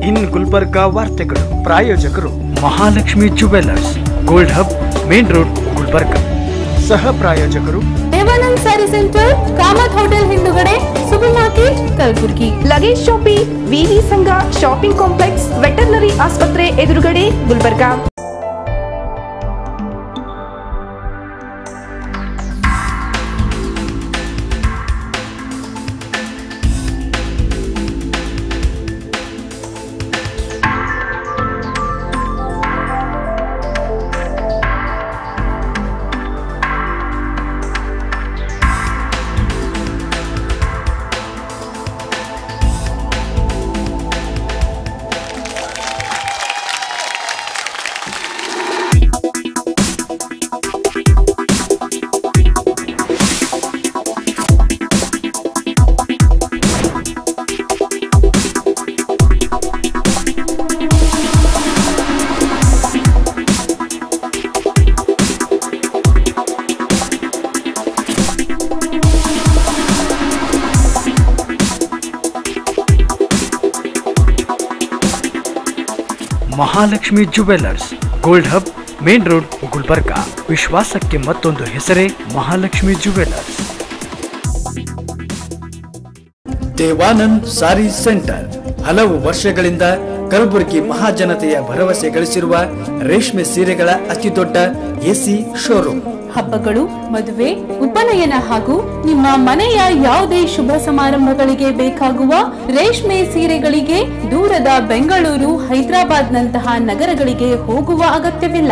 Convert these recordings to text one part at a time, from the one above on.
ಇನ್ ಗುಲ್ಬರ್ಗಾ ವಾರ್ತೆಗಳು ಪ್ರಾಯೋಜಕರು Mahalakshmi jewellers, gold hub, main road, Gulbarga. ಸಹ ಪ್ರಾಯೋಜಕರು Devanand saree centre, Kamath hotel ಹಿಂದುಗಡೆ, ಸೂಪರ್ ಮಾರ್ಕೆಟ್, ಕಲಬುರ್ಗಿ. ಲಗೇಜ್ ಶಾಪಿ, ವಿವಿ ಸಂಘ ಶಾಪಿಂಗ್ ಕಾಂಪ್ಲೆಕ್ಸ್, ವೆಟರ್ನರಿ ಆಸ್ಪತ್ರೆ ಎದುರುಗಡೆ, Gulbarga. Mahalakshmi jewellers, gold hub, main road, Gulbarga. ವಿಶ್ವಾಸಕ್ಕೆ ಮತ್ತೊಂದು ಹೆಸರೇ ಮಹಾಲಕ್ಷ್ಮಿ ಜುವೆಲ್ಲರ್ಸ್. ದೇವಾನಂದ್ ಸಾರಿ ಸೆಂಟರ್ ಹಲವು ವರ್ಷಗಳಿಂದ ಕಲಬುರಗಿ ಮಹಾಜನತೆಯ ಭರವಸೆ ಗಳಿಸಿರುವ ರೇಷ್ಮೆ ಸೀರೆಗಳ ಅತಿದೊಡ್ಡ ಎಸಿ ಶೋರೂಮ್. ಹಬ್ಬಗಳು, ಮದುವೆ, ಉಪನಯನ ಹಾಗೂ ನಿಮ್ಮ ಮನೆಯ ಯಾವುದೇ ಶುಭ ಸಮಾರಂಭಗಳಿಗೆ ಬೇಕಾಗುವ ರೇಷ್ಮೆ ಸೀರೆಗಳಿಗೆ ದೂರದ ಬೆಂಗಳೂರು, ಹೈದರಾಬಾದ್ ನಂತಹ ನಗರಗಳಿಗೆ ಹೋಗುವ ಅಗತ್ಯವಿಲ್ಲ.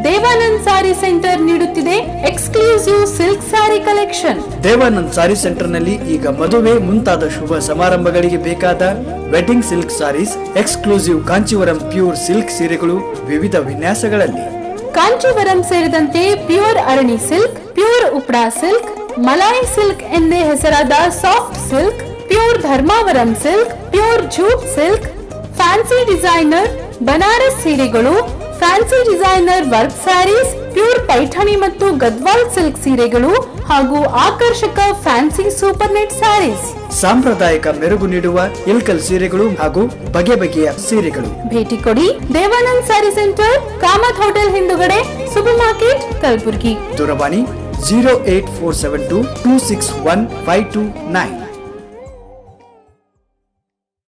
ದೇವಾನಂದ್ ಸಾರಿ ಸೆಂಟರ್ ನೀಡುತ್ತಿದೆ exclusive silk sari collection. Devanand ಸಾರಿ ಸೆಂಟರ್ ನಲ್ಲಿ ಈಗ ಮದುವೆ ಮುಂತಾದ ಶುಭ ಸಮಾರಂಭಗಳಿಗೆ ಬೇಕಾದ wedding silk saris, exclusive Kancheevaram pure silk ಸೀರೆಗಳು ವಿವಿಧ ವಿನ್ಯಾಸಗಳಲ್ಲಿ. ಕಾಂಚೀವರಂ ಸೇರಿದಂತೆ pure Arani silk, pure Uppada silk, Malai silk ಎಂದೇ ಹೆಸರಾದ soft silk, pure Dharmavaram silk, pure jute silk, fancy designer Banaras ಸೀರೆಗಳು, fancy designer work saris, pure Paithani ಮತ್ತು ಗದ್ವಾಲ್ ಸಿಲ್ಕ್ ಸೀರೆಗಳು ಹಾಗೂ ಆಕರ್ಷಕ ಫ್ಯಾನ್ಸಿ ಸೂಪರ್ ನೆಟ್ ಸ್ಯಾರೀಸ್. ಸಾಂಪ್ರದಾಯಿಕ ಮೆರುಗು ನೀಡುವ ಇಲ್ಕಲ್ ಸೀರೆಗಳು ಹಾಗೂ ಬಗೆ ಬಗೆಯ ಸೀರೆಗಳು. ಭೇಟಿ ಕೊಡಿ Devanand saree centre, Kamath hotel ಹಿಂದುಗಡೆ, ಸೂಪರ್ ಮಾರ್ಕೆಟ್, ಕಲಬುರ್ಗಿ. ದೂರವಾಣಿ 08472261529.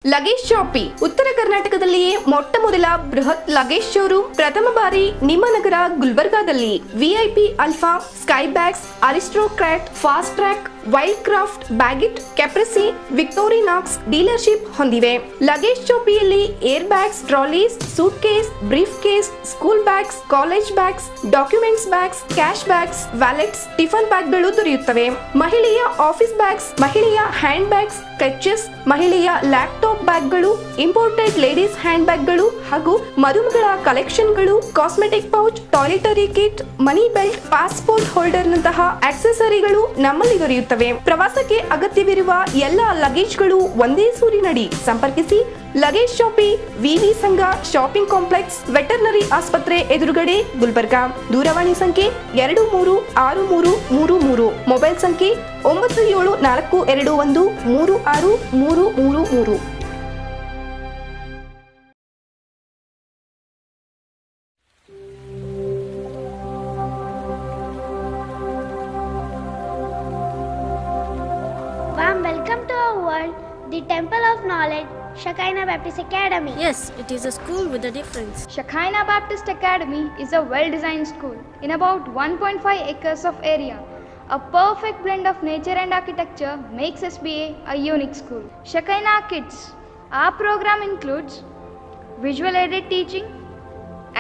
ಲಗೇಜ್ ಶಾಪಿ ಉತ್ತರ ಕರ್ನಾಟಕದಲ್ಲಿಯೇ ಮೊಟ್ಟ ಮೊದಲ ಬೃಹತ್ ಲಗೇಜ್ ಶೋರೂಮ್ ಪ್ರಥಮ ಬಾರಿ ನಿಮ್ಮ ನಗರ ಗುಲ್ಬರ್ಗಾದಲ್ಲಿ. VIP Alfa, Sky Bags, Aristocrat, Fastrack, Wildcraft, Baggit, Caprese, Victorinox dealership ಹೊಂದಿವೆ. ಲಗೇಜ್ ಶಾಪಿಯಲ್ಲಿ air bags, trolleys, suitcase, briefcase, school bags, college bags, documents bags, cash bags, wallets, tiffin ಬ್ಯಾಗ್ಗಳು ದೊರೆಯುತ್ತವೆ. ಮಹಿಳೆಯ office bags, ಮಹಿಳೆಯ hand bags, clutches, ಮಹಿಳೆಯ laptop ಬ್ಯಾಗ್ಗಳು, imported ladies hand ಬ್ಯಾಗ್ಗಳು ಹಾಗೂ ಮರುಮಗಳ ಕಲೆಕ್ಷನ್ಗಳು, cosmetic pouch, toiletry kit, money belt, passport holder ನಂತಹ ಆಕ್ಸೆಸರಿಗಳು ನಮ್ಮಲ್ಲಿ ದೊರೆಯುತ್ತವೆ. ಪ್ರವಾಸಕ್ಕೆ ಅಗತ್ಯವಿರುವ ಎಲ್ಲ ಲಗೇಜ್ಗಳು ಒಂದೇ ಸೂರಿನಡಿ. ಸಂಪರ್ಕಿಸಿ ಲಗೇಜ್ ಶಾಪಿ, ವಿವಿ ಸಂಘ ಶಾಪಿಂಗ್ ಕಾಂಪ್ಲೆಕ್ಸ್, ವೆಟರ್ನರಿ ಆಸ್ಪತ್ರೆ ಎದುರುಗಡೆ, ಗುಲ್ಬರ್ಗಾ. ದೂರವಾಣಿ ಸಂಖ್ಯೆ 236333, ಮೊಬೈಲ್ ಸಂಖ್ಯೆ 9742213633. Warm welcome to our world, the Temple of Knowledge, Shekinah Baptist Academy. Yes, it is a school with a difference. Shekinah Baptist Academy is a well-designed school in about 1.5 acres of area. A perfect blend of nature and architecture makes SBA a unique school. Shekinah Kids. Our program includes visual aided teaching,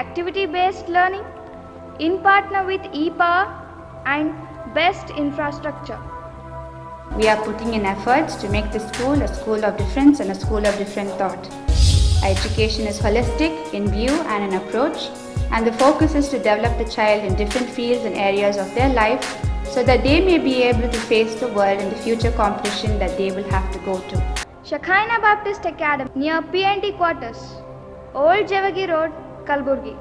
activity-based learning, in partner with ePower and best infrastructure. We are putting in efforts to make this school a school of difference and a school of different thought. Our education is holistic in view and in approach, and the focus is to develop the child in different fields and areas of their life so that they may be able to face the world in the future competition that they will have to go to. Shekinah Baptist Academy near PNT quarters, Old Javagi Road, Kalburgi.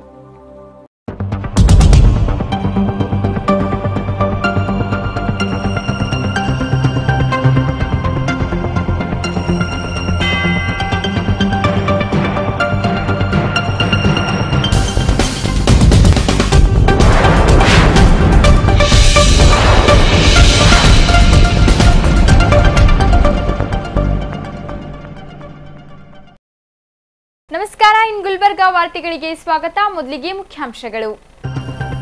ನಮಸ್ಕಾರ. ಇನ್ ಗುಲ್ಬರ್ಗಾ ವಾರ್ತೆಗಳಿಗೆ ಸ್ವಾಗತ. ಮೊದಲಿಗೆ ಮುಖ್ಯಾಂಶಗಳು.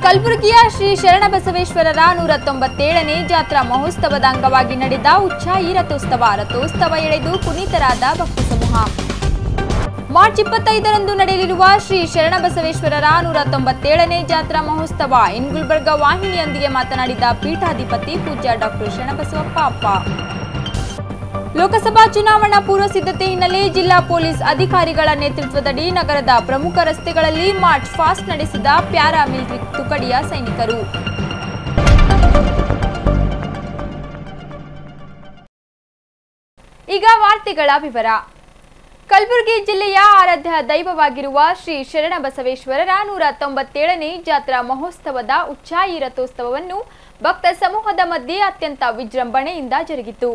ಕಲಬುರಗಿಯ ಶ್ರೀ ಶರಣಬಸವೇಶ್ವರರ 197ನೇ ಜಾತ್ರಾ ಮಹೋತ್ಸವದ ಅಂಗವಾಗಿ ನಡೆದ ಉಚ್ಚಾಯಿ ರಥೋತ್ಸವ ಎಳೆದು ಪುನೀತರಾದ ಭಕ್ತ ಸಮೂಹ. ಮಾರ್ಚ್ 25ರಂದು ನಡೆಯಲಿರುವ ಶ್ರೀ ಶರಣಬಸವೇಶ್ವರರ 197ನೇ ಜಾತ್ರಾ ಮಹೋತ್ಸವ. ಇನ್ ಗುಲ್ಬರ್ಗಾ ವಾಹಿನಿಯೊಂದಿಗೆ ಮಾತನಾಡಿದ ಪೀಠಾಧಿಪತಿ ಪೂಜ್ಯ ಡಾಕ್ಟರ್ ಶರಣಬಸವಪ್ಪ ಅಪ್ಪ. ಲೋಕಸಭಾ ಚುನಾವಣಾ ಪೂರ್ವ ಸಿದ್ಧತೆ ಹಿನ್ನೆಲೆ ಜಿಲ್ಲಾ ಪೊಲೀಸ್ ಅಧಿಕಾರಿಗಳ ನೇತೃತ್ವದಡಿ ನಗರದ ಪ್ರಮುಖ ರಸ್ತೆಗಳಲ್ಲಿ ಮಾರ್ಚ್ ಫಾಸ್ಟ್ ನಡೆಸಿದ ಪ್ಯಾರಾ ಮಿಲಿಟರಿ ತುಕಡಿಯ ಸೈನಿಕರು. ಈಗ ವಾರ್ತೆಗಳ ವಿವರ. ಕಲಬುರಗಿ ಜಿಲ್ಲೆಯ ಆರಾಧ್ಯ ದೈವವಾಗಿರುವ ಶ್ರೀ ಶರಣಬಸವೇಶ್ವರರ 197ನೇ ಜಾತ್ರಾ ಮಹೋತ್ಸವದ ಉಚ್ಚಾಯಿ ರಥೋತ್ಸವವನ್ನು ಭಕ್ತ ಸಮೂಹದ ಮಧ್ಯೆ ಅತ್ಯಂತ ವಿಜೃಂಭಣೆಯಿಂದ ಜರುಗಿತು.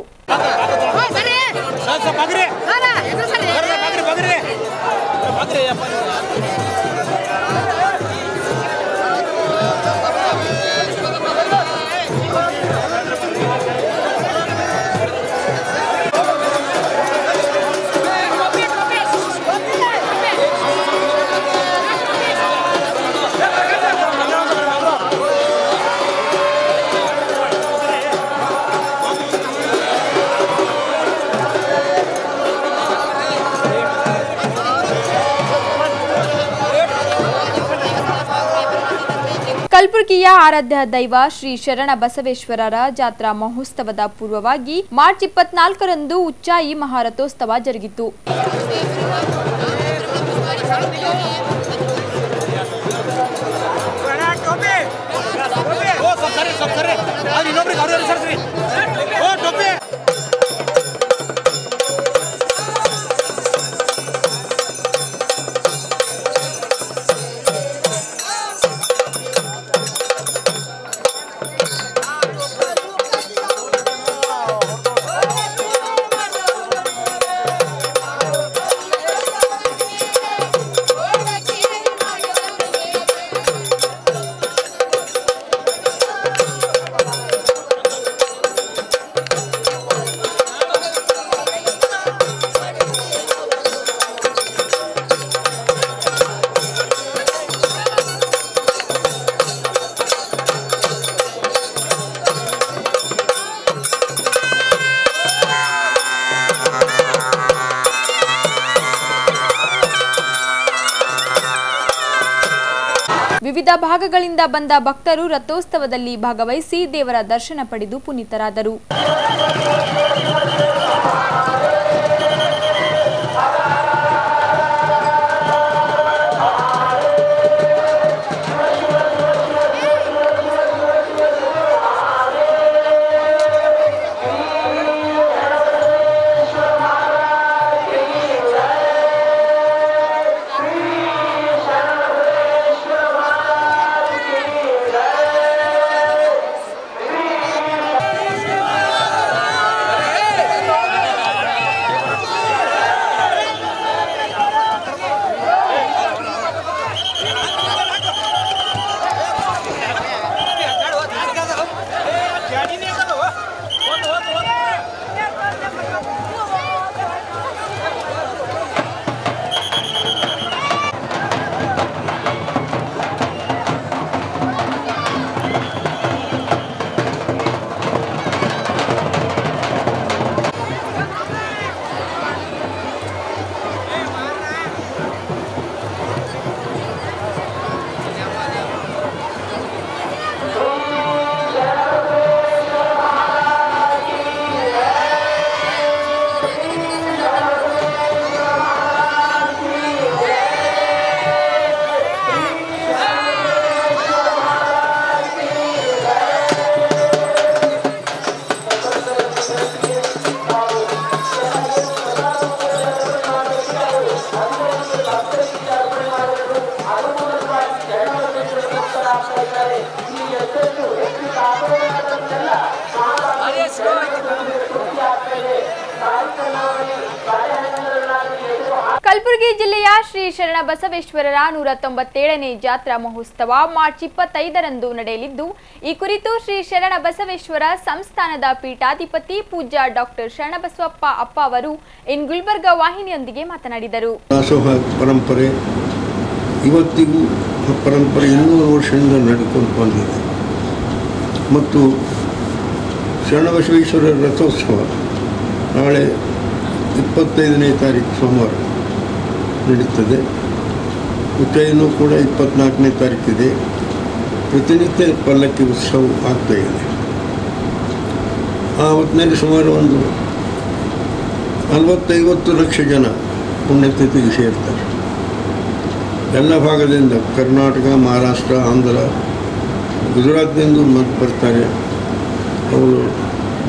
ಕಲಬುರಗಿಯ ಆರಾಧ್ಯ ದೈವ ಶ್ರೀ ಶರಣ ಬಸವೇಶ್ವರರ ಜಾತ್ರಾ ಮಹೋತ್ಸವದ ಪೂರ್ವವಾಗಿ ಮಾರ್ಚ್ 24ರಂದು ಉಚ್ಚಾಯಿ ಮಹಾರಥೋತ್ಸವ ಜರುಗಿತು. ವಿವಿಧ ಭಾಗಗಳಿಂದ ಬಂದ ಭಕ್ತರು ರಥೋತ್ಸವದಲ್ಲಿ ಭಾಗವಹಿಸಿ ದೇವರ ದರ್ಶನ ಪಡೆದು ಪುನೀತರಾದರು. ಕಲಬುರಗಿ ಜಿಲ್ಲೆಯ ಶ್ರೀ ಶರಣಬಸವೇಶ್ವರರ 197ನೇ ಜಾತ್ರಾ ಮಹೋತ್ಸವ ಮಾರ್ಚ್ 25ರಂದು ನಡೆಯಲಿದ್ದು, ಈ ಕುರಿತು ಶ್ರೀ ಶರಣಬಸವೇಶ್ವರ ಸಂಸ್ಥಾನದ ಪೀಠಾಧಿಪತಿ ಪೂಜ್ಯ ಡಾಕ್ಟರ್ ಶರಣಬಸವಪ್ಪ ಅಪ್ಪ ಅವರು ಇನ್ ಗುಲ್ಬರ್ಗ ವಾಹಿನಿಯೊಂದಿಗೆ ಮಾತನಾಡಿದರು. ದಾಸೋಹ ಪರಂಪರೆ ಇವತ್ತಿಗೂ ಪರಂಪರೆ 200 ವರ್ಷದಿಂದ ನಡೆದುಕೊಂಡು ಬಂದಿದೆ ಮತ್ತು ಶರಣಬಸವೇಶ್ವರರ ರಥೋತ್ಸವ ನಾಳೆ 25ನೇ ತಾರೀಕು ಸೋಮವಾರ ನಡೀತದೆ. ಉಚ್ಚೈನೂ ಕೂಡ 24ನೇ ತಾರೀಕಿದೆ. ಪ್ರತಿನಿತ್ಯ ಪಲ್ಲಕ್ಕಿ ಉತ್ಸವ ಆಗ್ತಾಯಿದೆ. ಆ ಹೊತ್ತಿನಲ್ಲಿ ಸುಮಾರು ಒಂದು 40-50 ಲಕ್ಷ ಜನ ಪುಣ್ಯತಿಥಿಗೆ ಸೇರ್ತಾರೆ. ಎಲ್ಲ ಭಾಗದಿಂದ ಕರ್ನಾಟಕ, ಮಹಾರಾಷ್ಟ್ರ, ಆಂಧ್ರ, ಗುಜರಾತ್ನಿಂದ ಮತ್ತು ಬರ್ತಾರೆ. ಅವರು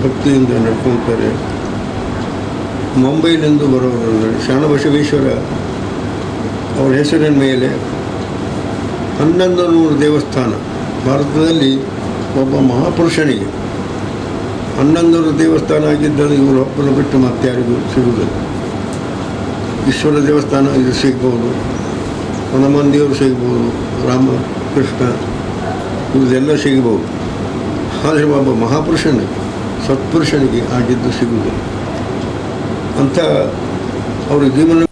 ಭಕ್ತಿಯಿಂದ ನಡ್ಕೊಳ್ತಾರೆ. ಮುಂಬೈಲಿಂದ ಬರೋರು ಶರಣಬಸವೇಶ್ವರ ಅವರ ಹೆಸರಿನ ಮೇಲೆ 1100 ದೇವಸ್ಥಾನ. ಭಾರತದಲ್ಲಿ ಒಬ್ಬ ಮಹಾಪುರುಷನಿಗೆ 1100 ದೇವಸ್ಥಾನ ಆಗಿದ್ದಲ್ಲಿ ಇವರು ಒಬ್ಬರು ಬಿಟ್ಟು ಮತ್ತೆ ಯಾರಿಗೂ ಸಿಗುವುದಿಲ್ಲ. ಈಶ್ವರ ದೇವಸ್ಥಾನ ಇದು ಸಿಗ್ಬೋದು, ಹನುಮಂದಿಯವರು ಸಿಗ್ಬೋದು, ರಾಮ ಕೃಷ್ಣ ಇವುದೆಲ್ಲ ಸಿಗ್ಬೋದು. ಆದರೆ ಒಬ್ಬ ಮಹಾಪುರುಷನಿಗೆ, ಸತ್ಪುರುಷನಿಗೆ ಆಗಿದ್ದು ಸಿಗುವುದಿಲ್ಲ ಅಂತ ಅವರ ಜೀವನ.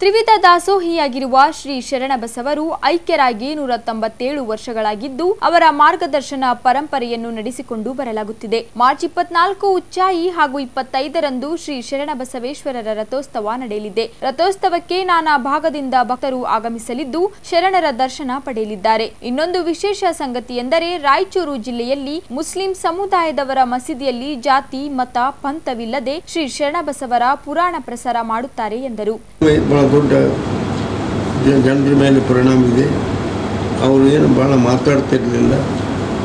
ತ್ರಿವಿಧ ದಾಸೋಹಿಯಾಗಿರುವ ಶ್ರೀ ಶರಣಬಸವರು ಐಕ್ಯರಾಗಿ 197 ವರ್ಷಗಳಾಗಿದ್ದು, ಅವರ ಮಾರ್ಗದರ್ಶನ ಪರಂಪರೆಯನ್ನು ನಡೆಸಿಕೊಂಡು ಬರಲಾಗುತ್ತಿದೆ. ಮಾರ್ಚ್ 24 ಉಚ್ಚಾಯಿ ಹಾಗೂ 25ರಂದು ಶ್ರೀ ಶರಣಬಸವೇಶ್ವರರ ರಥೋತ್ಸವ ನಡೆಯಲಿದೆ. ರಥೋತ್ಸವಕ್ಕೆ ನಾನಾ ಭಾಗದಿಂದ ಭಕ್ತರು ಆಗಮಿಸಲಿದ್ದು, ಶರಣರ ದರ್ಶನ ಪಡೆಯಲಿದ್ದಾರೆ. ಇನ್ನೊಂದು ವಿಶೇಷ ಸಂಗತಿ ಎಂದರೆ ರಾಯಚೂರು ಜಿಲ್ಲೆಯಲ್ಲಿ ಮುಸ್ಲಿಂ ಸಮುದಾಯದವರ ಮಸೀದಿಯಲ್ಲಿ ಜಾತಿ ಮತ ಪಂಥವಿಲ್ಲದೆ ಶ್ರೀ ಶರಣಬಸವರ ಪುರಾಣ ಪ್ರಸಾರ ಮಾಡುತ್ತಾರೆ ಎಂದರು. ದೊಡ್ಡ ಜನರ ಮೇಲೆ ಪರಿಣಾಮ ಇದೆ. ಅವರು ಏನು ಭಾಳ ಮಾತಾಡ್ತಿರಲಿಲ್ಲ.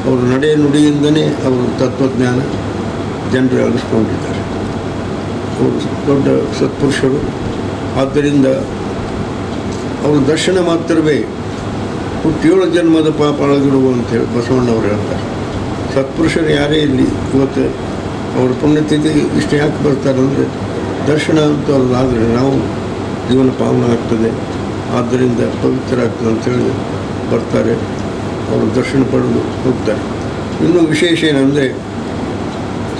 ಅವರು ನಡೆ ನುಡಿಯಿಂದನೇ ಅವರು ತತ್ವಜ್ಞಾನ ಜನರು ಅಳಿಸ್ಕೊಂಡಿದ್ದಾರೆ. ಅವರು ದೊಡ್ಡ ಸತ್ಪುರುಷರು. ಆದ್ದರಿಂದ ಅವರು ದರ್ಶನ ಮಾತ್ರವೇ ಹುಟ್ಟಿಯೋಳು ಜನ್ಮದ ಪಾಪ ಅಳಗಿಡುವು ಅಂತೇಳಿ ಬಸವಣ್ಣವ್ರು ಹೇಳ್ತಾರೆ. ಸತ್ಪುರುಷರು ಯಾರೇ ಇಲ್ಲಿ ಇವತ್ತು ಅವ್ರ ಪುಣ್ಯತಿಥಿ ಇಷ್ಟು ಯಾಕೆ ಬರ್ತಾರಂದರೆ ದರ್ಶನ ಅಂತ ಅವ್ರದ್ದಾದರೆ ನಾವು ಜೀವನ ಪಾವನ ಆಗ್ತದೆ, ಆದ್ದರಿಂದ ಪವಿತ್ರ ಆಗ್ತದೆ ಅಂಥೇಳಿ ಬರ್ತಾರೆ. ಅವರು ದರ್ಶನ ಪಡೆದು ಹೋಗ್ತಾರೆ. ಇನ್ನೂ ವಿಶೇಷ ಏನಂದರೆ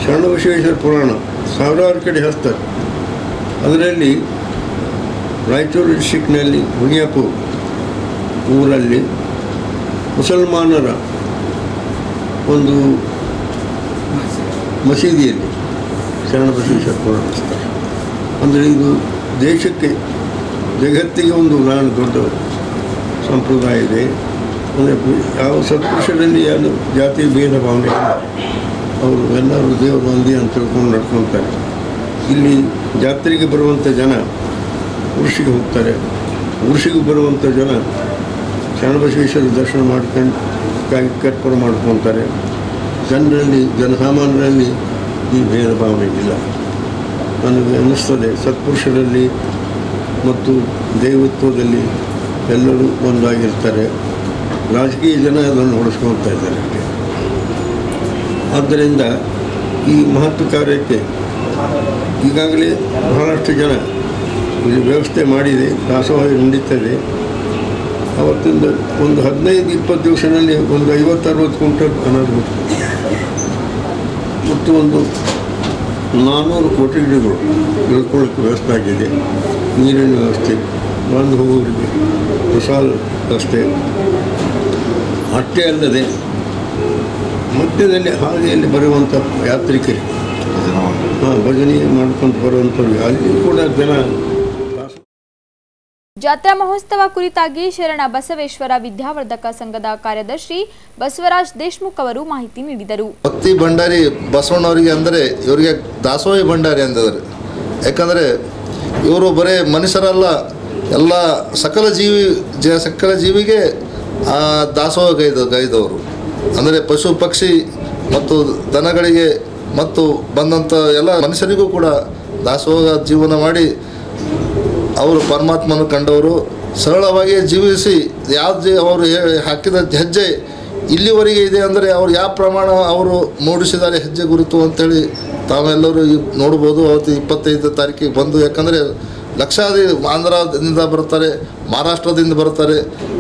ಶರಣಬಸವೇಶ್ವರ ಪುರಾಣ ಸಾವಿರಾರು ಕಡೆ ಹಚ್ತಾರೆ. ಅದರಲ್ಲಿ ರಾಯಚೂರು ಡಿಸ್ಟ್ರಿಕ್ನಲ್ಲಿ ಹುಣಿಯಾಪುರ ಊರಲ್ಲಿ ಮುಸಲ್ಮಾನರ ಒಂದು ಮಸೀದಿಯಲ್ಲಿ ಶರಣಬಸವೇಶ್ವರ ಪುರಾಣ ಹಚ್ತಾರೆ. ಅಂದರೆ ಇದು ದೇಶಕ್ಕೆ, ಜಗತ್ತಿಗೆ ಒಂದು ಉದಾಹರಣೆ, ದೊಡ್ಡ ಸಂಪ್ರದಾಯ ಇದೆ. ಅಂದರೆ ಯಾವ ಸತ್ಪುರುಷರಲ್ಲಿ ಏನು ಜಾತಿ ಭೇದ ಭಾವನೆ ಇಲ್ಲ. ಅವರು ಎಲ್ಲರೂ ದೇವರು ಮಂದಿ ಅಂತ ತಿಳ್ಕೊಂಡು ನಡ್ಕೊತಾರೆ. ಇಲ್ಲಿ ಜಾತ್ರೆಗೆ ಬರುವಂಥ ಜನ ಊರ್ಷಿಗೆ ಹೋಗ್ತಾರೆ. ಊರ್ಷಿಗೆ ಬರುವಂಥ ಜನ ಶರಣಬಸವೇಶ್ವರ ದರ್ಶನ ಮಾಡ್ಕೊಂಡು ಕರ್ಪೂರ ಮಾಡ್ಕೊತಾರೆ. ಜನರಲ್ಲಿ, ಜನಸಾಮಾನ್ಯರಲ್ಲಿ ಈ ಭೇದ ಭಾವನೆ ಇಲ್ಲ. ನನಗೆ ಅನ್ನಿಸ್ತದೆ ಸತ್ಪುರುಷರಲ್ಲಿ ಮತ್ತು ದೈವತ್ವದಲ್ಲಿ ಎಲ್ಲರೂ ಒಂದಾಗಿರ್ತಾರೆ. ರಾಜಕೀಯ ಜನ ಅದನ್ನು ಉಳಿಸ್ಕೊಳ್ತಾ ಇದ್ದಾರೆ ಅಷ್ಟೇ. ಆದ್ದರಿಂದ ಈ ಮಹತ್ವ ಕಾರ್ಯಕ್ಕೆ ಈಗಾಗಲೇ ಬಹಳಷ್ಟು ಜನ ಇಲ್ಲಿ ವ್ಯವಸ್ಥೆ ಮಾಡಿದೆ. ದಾಸೋಹ ನಡೀತದೆ. ಅವತ್ತಿಂದ ಒಂದು 15-20 ದಿವಸದಲ್ಲಿ ಒಂದು 50-60 ಕ್ವಿಂಟಲ್ ಅನ್ನೋದು ಮತ್ತು ಒಂದು 400 ಕೋಟಿ ಗಿಡಗಳು ಬೆಳ್ಕೊಳ್ಳೋಕ್ಕೆ ವ್ಯವಸ್ಥೆ ಆಗಿದೆ. ನೀರಿನ ವ್ಯವಸ್ಥೆ, ಬಂದು ಹೋಗೋರಿಗೆ ಪ್ರಸಾದ ವ್ಯವಸ್ಥೆ. ಅಷ್ಟೇ ಅಲ್ಲದೆ ಮಧ್ಯದಲ್ಲಿ ಹಾದಿಯಲ್ಲಿ ಬರುವಂಥ ಯಾತ್ರಿಕರು ಭಜನೆ ಮಾಡ್ಕೊಂಡು ಬರುವಂಥವ್ರಿಗೆ ಅಲ್ಲಿ ಕೂಡ ಜನ. ಜಾತ್ರಾ ಮಹೋತ್ಸವ ಕುರಿತಾಗಿ ಶರಣ ಬಸವೇಶ್ವರ ವಿದ್ಯಾವರ್ಧಕ ಸಂಘದ ಕಾರ್ಯದರ್ಶಿ ಬಸವರಾಜ್ ದೇಶಮುಖ್ ಅವರು ಮಾಹಿತಿ ನೀಡಿದರು. ಭಕ್ತಿ ಭಂಡಾರಿ ಬಸವಣ್ಣವರಿಗೆ ಅಂದರೆ ಇವರಿಗೆ ದಾಸೋಹಿ ಭಂಡಾರಿ ಅಂದಿದ್ದಾರೆ. ಯಾಕಂದರೆ ಇವರು ಬರೀ ಮನುಷ್ಯರಲ್ಲ, ಎಲ್ಲ ಸಕಲ ಜೀವಿಗೆ ದಾಸೋಹ ಗೈದವರು. ಅಂದರೆ ಪಶು ಪಕ್ಷಿ ಮತ್ತು ದನಗಳಿಗೆ ಮತ್ತು ಬಂದಂಥ ಎಲ್ಲ ಮನುಷ್ಯರಿಗೂ ಕೂಡ ದಾಸೋಹ ಜೀವನ ಮಾಡಿ ಅವರು ಪರಮಾತ್ಮನ ಕಂಡವರು. ಸರಳವಾಗಿ ಜೀವಿಸಿ ಯಾವ್ದು ಅವರು ಹಾಕಿದ ಹೆಜ್ಜೆ ಇಲ್ಲಿವರೆಗೆ ಇದೆ ಅಂದರೆ ಅವ್ರು ಯಾವ ಪ್ರಮಾಣ ಅವರು ಮೂಡಿಸಿದ್ದಾರೆ ಹೆಜ್ಜೆ ಗುರುತು ಅಂಥೇಳಿ ತಾವೆಲ್ಲರೂ ನೋಡ್ಬೋದು. ಅವತ್ತು 25 ತಾರೀಕಿಗೆ ಬಂದು, ಯಾಕಂದರೆ ಲಕ್ಷಾದಿ ಆಂಧ್ರದಿಂದ ಬರ್ತಾರೆ, ಮಹಾರಾಷ್ಟ್ರದಿಂದ ಬರ್ತಾರೆ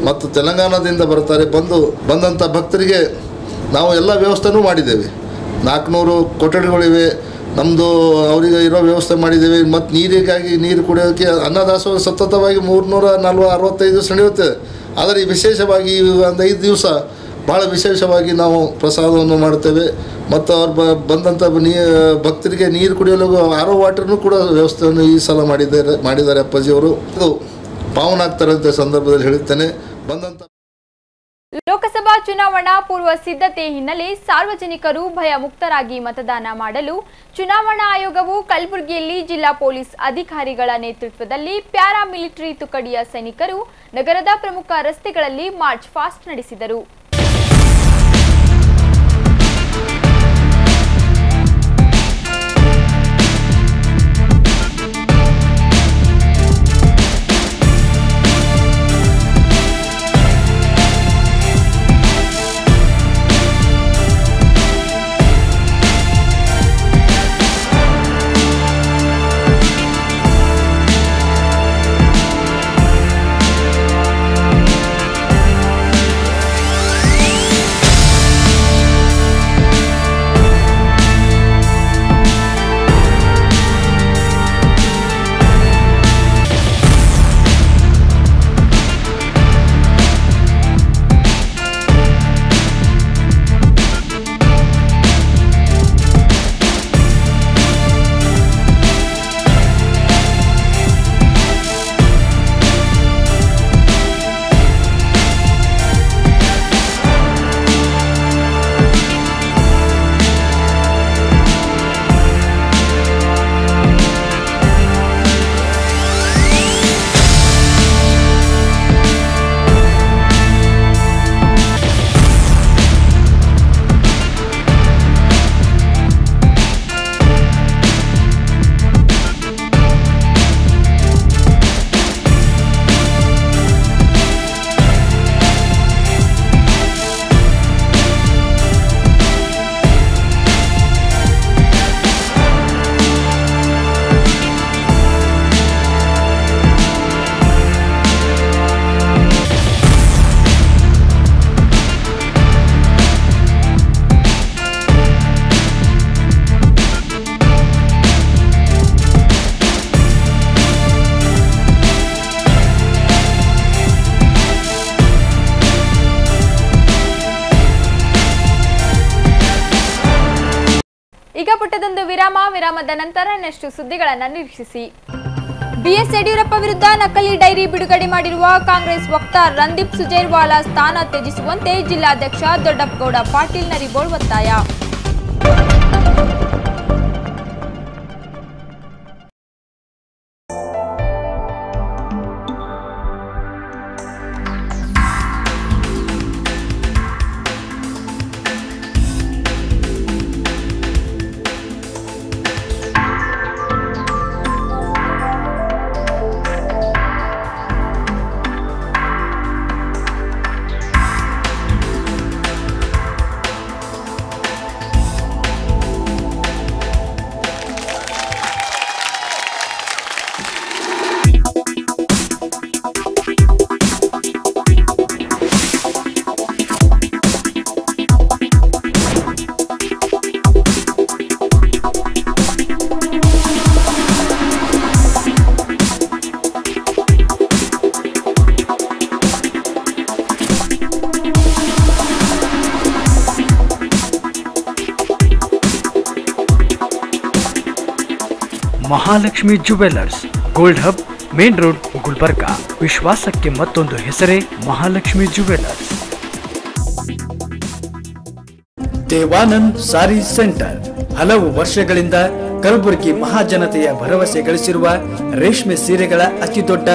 ಮತ್ತು ತೆಲಂಗಾಣದಿಂದ ಬರ್ತಾರೆ. ಬಂದಂಥ ಭಕ್ತರಿಗೆ ನಾವು ಎಲ್ಲ ವ್ಯವಸ್ಥೆನೂ ಮಾಡಿದ್ದೇವೆ. 400 ಕೊಠಡಿಗಳಿವೆ, ನಮ್ಮದು ಅವರಿಗೆ ಇರೋ ವ್ಯವಸ್ಥೆ ಮಾಡಿದ್ದೇವೆ. ಮತ್ತು ನೀರು ಕುಡಿಯೋಕ್ಕೆ ಅನ್ನದಾಸೋಹ ಸತತವಾಗಿ 365 ದಿವಸ ನಡೆಯುತ್ತೆ. ಆದರೆ ವಿಶೇಷವಾಗಿ ಒಂದು 5 ದಿವಸ ಭಾಳ ವಿಶೇಷವಾಗಿ ನಾವು ಪ್ರಸಾದವನ್ನು ಮಾಡ್ತೇವೆ. ಮತ್ತು ಅವ್ರು ಬಂದಂಥ ಭಕ್ತರಿಗೆ ನೀರು ಕುಡಿಯಲು RO ವಾಟರ್ನೂ ಕೂಡ ವ್ಯವಸ್ಥೆಯನ್ನು ಈ ಸಲ ಮಾಡಿದ್ದಾರೆ ಅಪ್ಪಾಜಿಯವರು. ಅದು ಪಾವನ ಆಗ್ತಾರೆ ಅಂತ ಸಂದರ್ಭದಲ್ಲಿ ಹೇಳುತ್ತೇನೆ. ಬಂದಂಥ ಲೋಕಸಭಾ ಚುನಾವಣಾ ಪೂರ್ವ ಸಿದ್ಧತೆ ಹಿನ್ನೆಲೆ ಸಾರ್ವಜನಿಕರು ಭಯ ಮುಕ್ತರಾಗಿ ಮತದಾನ ಮಾಡಲು ಚುನಾವಣಾ ಆಯೋಗವು ಕಲಬುರಗಿಯಲ್ಲಿ ಜಿಲ್ಲಾ ಪೊಲೀಸ್ ಅಧಿಕಾರಿಗಳ ನೇತೃತ್ವದಲ್ಲಿ ಪ್ಯಾರಾ ಮಿಲಿಟರಿ ತುಕಡಿಯ ಸೈನಿಕರು ನಗರದ ಪ್ರಮುಖ ರಸ್ತೆಗಳಲ್ಲಿ ಮಾರ್ಚ್ ಪಾಸ್ಟ್ ನಡೆಸಿದರು. ಈಗ ಪುಟ್ಟದೊಂದು ವಿರಾಮದ ನಂತರ ನೆಕ್ಸ್ಟ್ ಸುದ್ದಿಗಳನ್ನು ನಿರೀಕ್ಷಿಸಿ. ಬಿಎಸ್ ಯಡಿಯೂರಪ್ಪ ವಿರುದ್ಧ ನಕಲಿ ಡೈರಿ ಬಿಡುಗಡೆ ಮಾಡಿರುವ ಕಾಂಗ್ರೆಸ್ ವಕ್ತಾರ ರಂದೀಪ್ ಸುರ್ಜೇವಾಲಾ ಸ್ಥಾನ ತ್ಯಜಿಸುವಂತೆ ಜಿಲ್ಲಾಧ್ಯಕ್ಷ ದೊಡ್ಡಪ್ಪಗೌಡ ಪಾಟೀಲ್ ನರಿಬೋಳ್ ಒತ್ತಾಯ. Mahalakshmi jewellers, gold hub, main road, Gulbarga. ವಿಶ್ವಾಸಕ್ಕೆ ಮತ್ತೊಂದು ಹೆಸರೇ ಮಹಾಲಕ್ಷ್ಮಿ ಜುವೆಲ್ಲರ್ಸ್. ದೇವಾನಂದ್ ಸಾರಿ ಸೆಂಟರ್ ಹಲವು ವರ್ಷಗಳಿಂದ ಕಲಬುರಗಿ ಮಹಾಜನತೆಯ ಭರವಸೆ ಗಳಿಸಿರುವ ರೇಷ್ಮೆ ಸೀರೆಗಳ ಅತಿದೊಡ್ಡ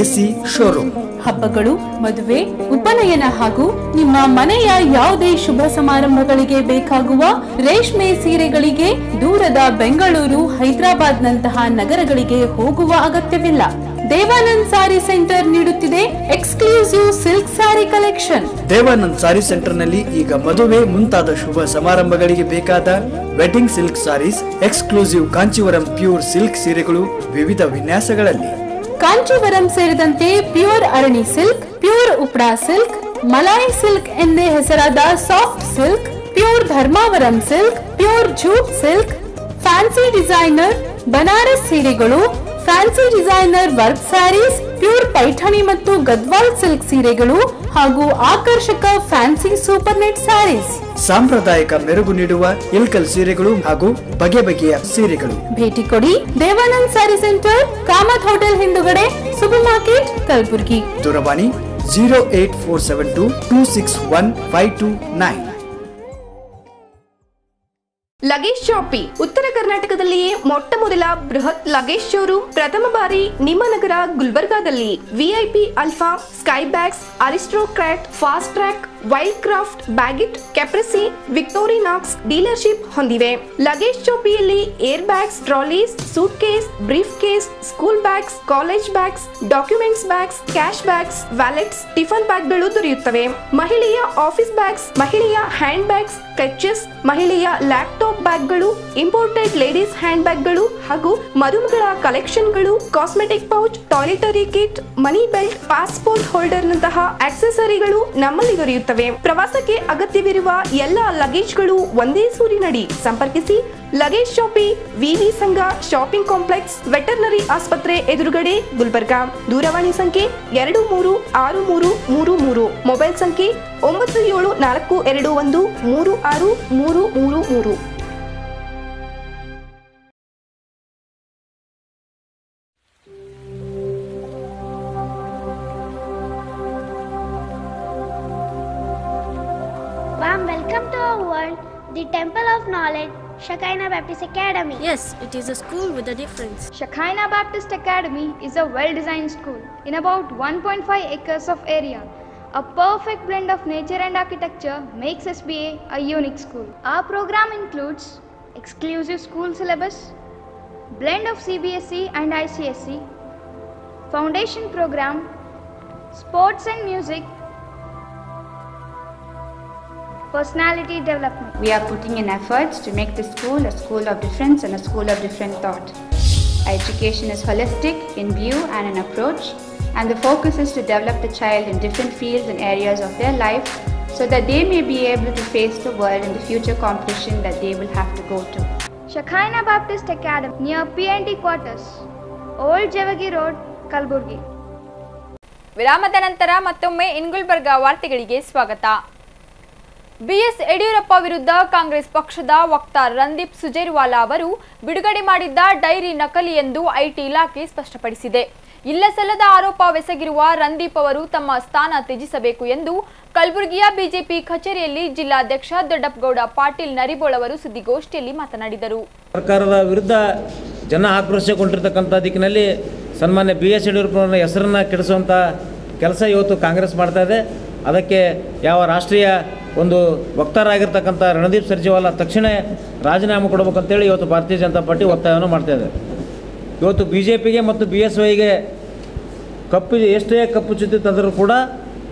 ಎಸಿ ಶೋರೂಮ್. ಹಬ್ಬಗಳು, ಮದುವೆ, ಉಪನಯನ ಹಾಗೂ ನಿಮ್ಮ ಮನೆಯ ಯಾವುದೇ ಶುಭ ಸಮಾರಂಭಗಳಿಗೆ ಬೇಕಾಗುವ ರೇಷ್ಮೆ ಸೀರೆಗಳಿಗೆ ದೂರದ ಬೆಂಗಳೂರು, ಹೈದರಾಬಾದ್ ನಂತಹ ನಗರಗಳಿಗೆ ಹೋಗುವ ಅಗತ್ಯವಿಲ್ಲ. ದೇವಾನಂದ್ ಸಾರಿ ಸೆಂಟರ್ ನೀಡುತ್ತಿದೆ exclusive silk sari collection. Devanand ಸಾರಿ ಸೆಂಟರ್ ನಲ್ಲಿ ಈಗ ಮದುವೆ ಮುಂತಾದ ಶುಭ ಸಮಾರಂಭಗಳಿಗೆ ಬೇಕಾದ wedding silk saris, exclusive Kancheevaram pure silk ಸೀರೆಗಳು ವಿವಿಧ ವಿನ್ಯಾಸಗಳಲ್ಲಿ. ಕಾಂಚೀವರಂ ಸೇರಿದಂತೆ pure Arani silk, pure Uppada silk, Malai silk ಎಂದೇ ಹೆಸರಾದ soft silk, pure Dharmavaram silk, pure jute silk, fancy designer Banaras ಸೀರೆಗಳು, fancy designer work saris, pure Paithani ಮತ್ತು ಗದ್ವಾಲ್ ಸಿಲ್ಕ್ ಸೀರೆಗಳು ಹಾಗೂ ಆಕರ್ಷಕ ಫ್ಯಾನ್ಸಿ ಸೂಪರ್ ನೆಟ್ ಸ್ಯಾರೀಸ್, ಸಾಂಪ್ರದಾಯಿಕ ಮೆರುಗು ನೀಡುವ ಇಲ್ಕಲ್ ಸೀರೆಗಳು ಹಾಗೂ ಬಗೆ ಬಗೆಯ ಸೀರೆಗಳು. ಭೇಟಿ ಕೊಡಿ Devanand saree centre, Kamath hotel ಹಿಂದುಗಡೆ, ಸೂಪರ್ ಮಾರ್ಕೆಟ್, ಕಲಬುರಗಿ. ದೂರವಾಣಿ 08472 261 529. ಲಗೇಜ್ ಶಾಪಿ ಉತ್ತರ ಕರ್ನಾಟಕದಲ್ಲಿಯೇ ಮೊಟ್ಟ ಮೊದಲ ಬೃಹತ್ ಲಗೇಜ್ ಶೋರೂಮ್ ಪ್ರಥಮ ಬಾರಿ ನಿಮ್ಮ ನಗರ ಗುಲ್ಬರ್ಗಾದಲ್ಲಿ VIP Alfa, Sky Bags, Aristocrat, Fastrack, Wildcraft, Baggit, Caprese, Victorinox dealership ಹೊಂದಿವೆ. ಲಗೇಜ್ ಶಾಪಿಯಲ್ಲಿ air bags, trolleys, suitcase, briefcase, school bags, college bags, documents bags, cash bags, wallets, tiffin ಬ್ಯಾಗ್ಗಳು ದೊರೆಯುತ್ತವೆ. ಮಹಿಳೆಯ office bags, ಮಹಿಳೆಯ hand bags, clutches, ಮಹಿಳೆಯ laptop ಬ್ಯಾಗ್ಗಳು, imported ladies hand ಬ್ಯಾಗ್ಗಳು ಹಾಗೂ ಮದುಮಗಳ ಕಲೆಕ್ಷನ್ಗಳು, cosmetic pouch, toiletry kit, money belt, passport holder ನಂತಹ ಆಕ್ಸೆಸರಿಗಳು ನಮ್ಮಲ್ಲಿ ದೊರೆಯುತ್ತವೆ. ಪ್ರವಾಸಕ್ಕೆ ಅಗತ್ಯವಿರುವ ಎಲ್ಲ ಲಗೇಜ್ಗಳು ಒಂದೇ ಸೂರಿನಡಿ. ಸಂಪರ್ಕಿಸಿ ಲಗೇಜ್ ಶಾಪಿ, ವಿವಿ ಸಂಘ ಶಾಪಿಂಗ್ ಕಾಂಪ್ಲೆಕ್ಸ್, ವೆಟರ್ನರಿ ಆಸ್ಪತ್ರೆ ಎದುರುಗಡೆ, ಗುಲ್ಬರ್ಗಾ. ದೂರವಾಣಿ ಸಂಖ್ಯೆ 236333, ಮೊಬೈಲ್ ಸಂಖ್ಯೆ 9742213633. Warm welcome to our world, the Temple of Knowledge, Shekinah Baptist Academy. Yes, it is a school with a difference. Shekinah Baptist Academy is a well-designed school in about 1.5 acres of area. A perfect blend of nature and architecture makes SBA a unique school. Our program includes exclusive school syllabus, blend of CBSE and ICSE, foundation program, sports and music, personality development. We are putting in efforts to make the school a school of difference and a school of different thought. Our education is holistic in view and in approach, and the focus is to develop the child in different fields and areas of their life so that they may be able to face the world in the future competition that they will have to go to. Shekinah Baptist Academy near PNT quarters, Old Javagi Road, Kalburgi. ವಿರಾಮದ ನಂತರ ಮತ್ತೊಮ್ಮೆ ಇನ್ಗುಲ್ಬರ್ಗಾ ವಾರ್ತೆಗಳಿಗೆ ಸ್ವಾಗತ. BS Yediyurappa ವಿರುದ್ಧ ಕಾಂಗ್ರೆಸ್ ಪಕ್ಷದ ವಕ್ತಾರ ರಂದೀಪ್ ಸುರ್ಜೇವಾಲಾ ಅವರು ಬಿಡುಗಡೆ ಮಾಡಿದ್ದ ಡೈರಿ ನಕಲಿ ಎಂದು ಐಟಿ ಇಲಾಖೆ ಸ್ಪಷ್ಟಪಡಿಸಿದೆ. ಇಲ್ಲಸಲ್ಲದ ಆರೋಪವೆಸಗಿರುವ ರಂದೀಪ್ ಅವರು ತಮ್ಮ ಸ್ಥಾನ ತ್ಯಜಿಸಬೇಕು ಎಂದು ಕಲಬುರಗಿಯ ಬಿಜೆಪಿ ಕಚೇರಿಯಲ್ಲಿ ಜಿಲ್ಲಾಧ್ಯಕ್ಷ ದೊಡ್ಡಪ್ಪಗೌಡ ಪಾಟೀಲ್ ನರಿಬೋಳ್ ಅವರು ಸುದ್ದಿಗೋಷ್ಠಿಯಲ್ಲಿ ಮಾತನಾಡಿದರು. ಸರ್ಕಾರದ ವಿರುದ್ಧ ಜನ ಆಕ್ರೋಶಗೊಂಡಿರತಕ್ಕಂಥ ದಿಕ್ಕಿನಲ್ಲಿ ಸನ್ಮಾನ್ಯ ಬಿಎಸ್ ಯಡಿಯೂರಪ್ಪನವರ ಹೆಸರನ್ನು ಕೆಡಿಸುವಂಥ ಕೆಲಸ ಇವತ್ತು ಕಾಂಗ್ರೆಸ್ ಮಾಡ್ತಾ ಇದೆ. ಅದಕ್ಕೆ ಯಾವ ರಾಷ್ಟ್ರೀಯ ಒಂದು ವಕ್ತಾರರಾಗಿರ್ತಕ್ಕಂಥ ರಣದೀಪ್ ಸುರ್ಜೇವಾಲಾ ತಕ್ಷಣ ರಾಜೀನಾಮೆ ಕೊಡಬೇಕಂತೇಳಿ ಇವತ್ತು ಭಾರತೀಯ ಜನತಾ ಪಾರ್ಟಿ ಒತ್ತಾಯವನ್ನು ಮಾಡ್ತಾಯಿದೆ. ಇವತ್ತು ಬಿ ಜೆ ಪಿಗೆ ಮತ್ತು ಬಿ ಎಸ್ ವೈಗೆ ಎಷ್ಟೇ ಕಪ್ಪು ಚುತ್ತಿ ತಂದರೂ ಕೂಡ